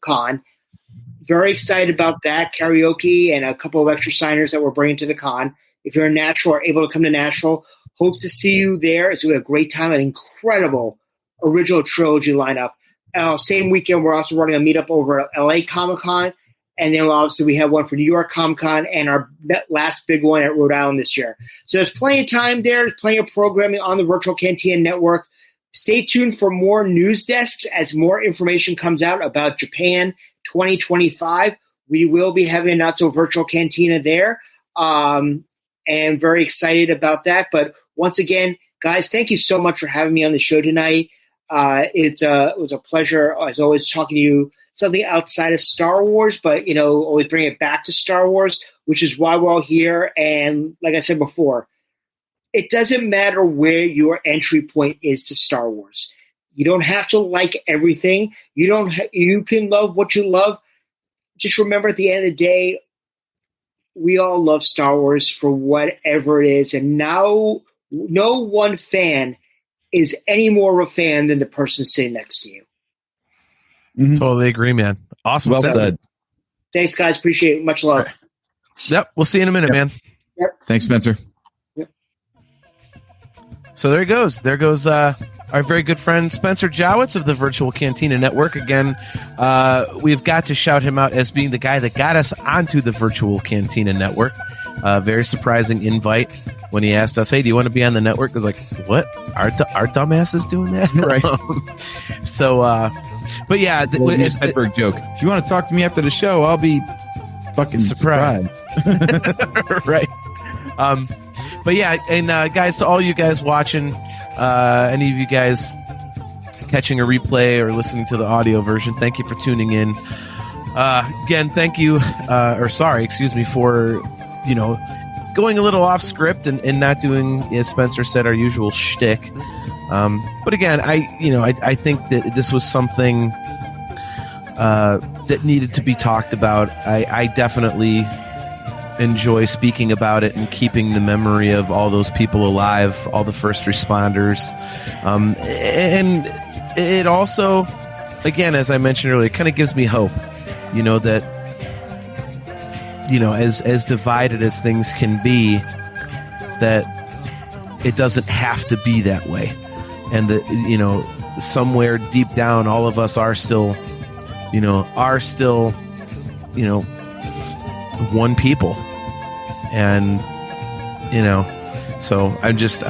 Con. Very excited about that. Karaoke and a couple of extra signers that we're bringing to the con. If you're in Nashville or able to come to Nashville, hope to see you there. It's going to be a great time, an incredible original trilogy lineup. Same weekend, we're also running a meetup over at LA Comic-Con. And then obviously we have one for New York Comic-Con and our last big one at Rhode Island this year. So there's plenty of time there. There's plenty of programming on the Virtual Cantina Network. Stay tuned for more news desks as more information comes out about Japan 2025. We will be having a Not So Virtual Cantina there. And very excited about that. But once again, guys, thank you so much for having me on the show tonight. It was a pleasure, as always, talking to you, something outside of Star Wars, but, always bring it back to Star Wars, which is why we're all here. And like I said before, it doesn't matter where your entry point is to Star Wars. You don't have to like everything. You can love what you love. Just remember, at the end of the day, we all love Star Wars for whatever it is. And now no one fan is any more of a fan than the person sitting next to you. Mhm. Totally agree, man. Awesome. Well said. Thanks, guys. Appreciate it. Much love. Yep. We'll see you in a minute, man. Thanks, Spencer. So there he goes. There goes our very good friend Spencer Jowitz of the Virtual Cantina Network. Again, we've got to shout him out as being the guy that got us onto the Virtual Cantina Network. Very surprising invite when he asked us, "Hey, do you want to be on the network?" I was like, "What? Our dumbass is doing that?" Right. But yeah, It's Edberg joke. If you want to talk to me after the show, I'll be fucking surprised. Right. But yeah, and guys, to all you guys watching, any of you guys catching a replay or listening to the audio version, thank you for tuning in. Again, thank you, for, going a little off script and not doing, as Spencer said, our usual shtick. But again, I think that this was something that needed to be talked about. I definitely enjoy speaking about it and keeping the memory of all those people alive, all the first responders. And it also, again, as I mentioned earlier, kind of gives me hope, that, as divided as things can be, that it doesn't have to be that way. And that, somewhere deep down, all of us are still, one people. And, so I'm just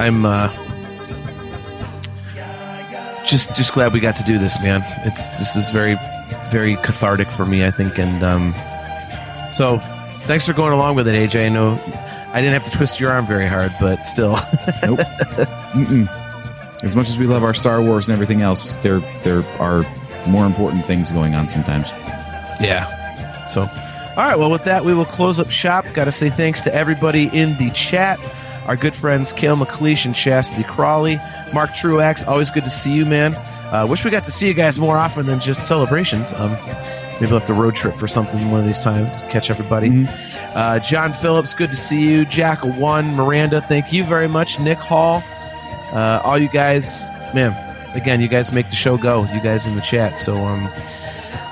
glad we got to do this, man. This is very, very cathartic for me, I think. And, so thanks for going along with it, AJ. I know I didn't have to twist your arm very hard, but still. Nope. As much as we love our Star Wars and everything else, there are more important things going on sometimes. Yeah. So, all right. Well, with that, we will close up shop. Got to say thanks to everybody in the chat. Our good friends, Cale McLeish and Chastity Crawley. Mark Truax, always good to see you, man. Wish we got to see you guys more often than just celebrations. Maybe we'll have to road trip for something one of these times. Catch everybody. Mm-hmm. John Phillips, good to see you. Jackal1, Miranda, thank you very much. Nick Hall. All you guys, man, again, you guys make the show go, you guys in the chat. So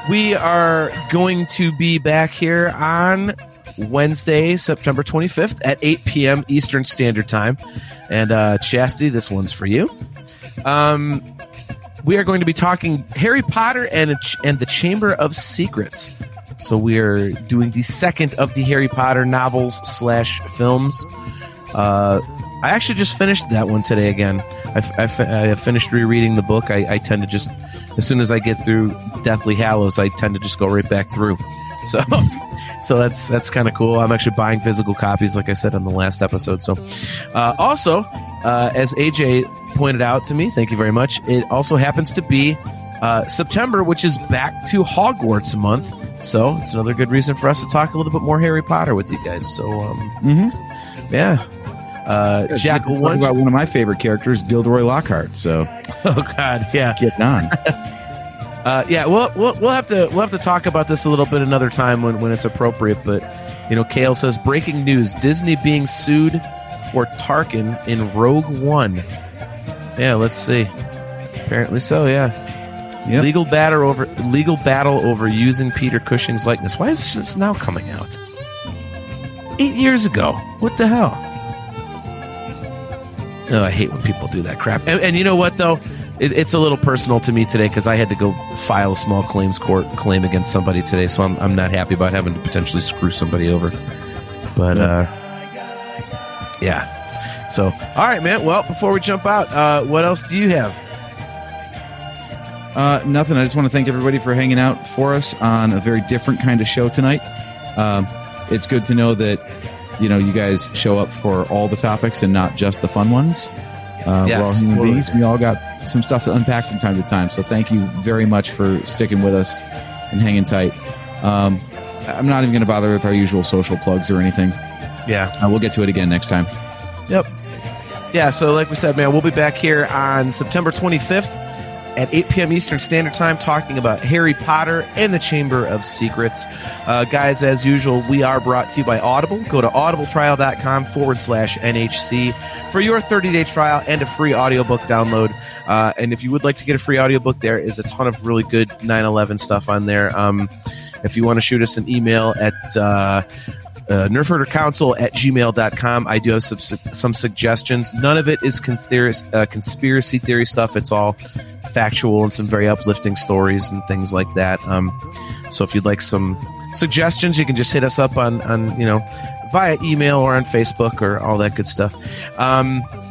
we are going to be back here on Wednesday, September 25th at 8 p.m. Eastern Standard Time. And Chastity, this one's for you. We are going to be talking Harry Potter and the Chamber of Secrets. So we are doing the second of the Harry Potter novels / films. I actually just finished that one today again. I finished rereading the book. I tend to just, as soon as I get through Deathly Hallows, I tend to just go right back through. So that's kind of cool. I'm actually buying physical copies, like I said on the last episode. So also, as AJ pointed out to me, thank you very much, it also happens to be September, which is back to Hogwarts month. So it's another good reason for us to talk a little bit more Harry Potter with you guys. So, yeah. Jackal1 about one of my favorite characters, Gilderoy Lockhart. So, oh god, yeah, getting on. Yeah, we'll have to talk about this a little bit another time when it's appropriate. But Cale says breaking news: Disney being sued for Tarkin in Rogue One. Yeah, let's see. Apparently so. Yeah. Yep. Legal battle over using Peter Cushing's likeness. Why is this now coming out? 8 years ago. What the hell? Oh, I hate when people do that crap. And you know what, though? It's a little personal to me today because I had to go file a small claims court claim against somebody today, so I'm not happy about having to potentially screw somebody over. But, yeah. So, all right, man. Well, before we jump out, what else do you have? Nothing. I just want to thank everybody for hanging out for us on a very different kind of show tonight. It's good to know that you guys show up for all the topics and not just the fun ones. We're all human beings. We all got some stuff to unpack from time to time. So thank you very much for sticking with us and hanging tight. I'm not even going to bother with our usual social plugs or anything. Yeah. We'll get to it again next time. Yep. Yeah, so like we said, man, we'll be back here on September 25th at 8 p.m. Eastern Standard Time talking about Harry Potter and the Chamber of Secrets. Guys, as usual, we are brought to you by Audible. Go to audibletrial.com/NHC for your 30-day trial and a free audiobook download. And if you would like to get a free audiobook, there is a ton of really good 9/11 stuff on there. If you want to shoot us an email at nerfherdercouncil@gmail.com. I do have some suggestions. None of it is conspiracy theory stuff. It's all factual and some very uplifting stories and things like that. So if you'd like some suggestions, you can just hit us up on via email or on Facebook or all that good stuff.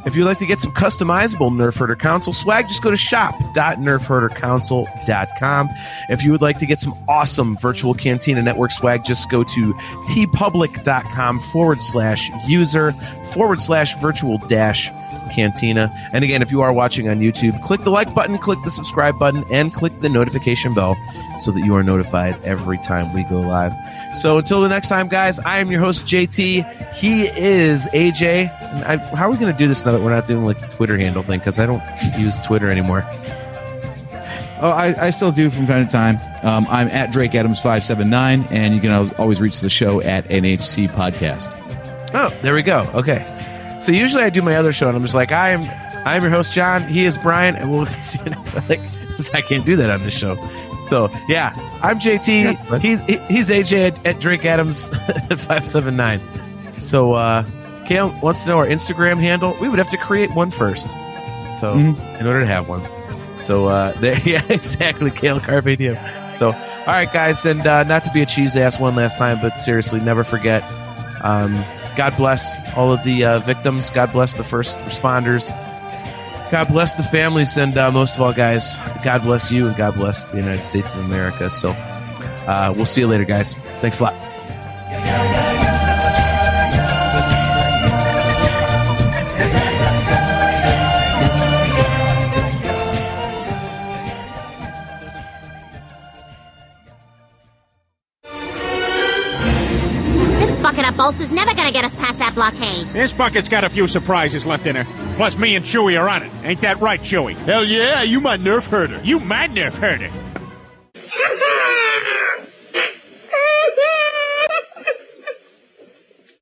If you'd like to get some customizable Nerf Herder Council swag, just go to shop.nerfherdercouncil.com. If you would like to get some awesome Virtual Cantina Network swag, just go to tpublic.com/user/virtual-cantina. And again, if you are watching on YouTube, click the like button, click the subscribe button, and click the notification bell so that you are notified every time we go live. So until the next time, guys, I am your host, JT. He is AJ. And how are we going to do this now that we're not doing like the Twitter handle thing? Because I don't use Twitter anymore. Oh, I still do from time to time. I'm at Drake Adams 579, and you can always reach the show at NHC Podcast. Oh, there we go. Okay. So usually I do my other show, and I'm just like, I'm your host, John. He is Brian, and we'll see you next time. I can't do that on this show. So, yeah, I'm JT. He's AJ at Drake Adams 579. So, Kale wants to know our Instagram handle. We would have to create one first. So, in order to have one. So, there, yeah, exactly, Kale Carpe Diem. So, all right, guys, and not to be a cheese ass one last time, but seriously, never forget. God bless all of the victims. God bless the first responders. God bless the families, and most of all, guys, God bless you, and God bless the United States of America. So we'll see you later, guys. Thanks a lot. This bucket of bolts is never gonna get us past that blockade. This bucket's got a few surprises left in her. Plus, me and Chewie are on it. Ain't that right, Chewie? Hell yeah, you my Nerf herder. You my Nerf herder.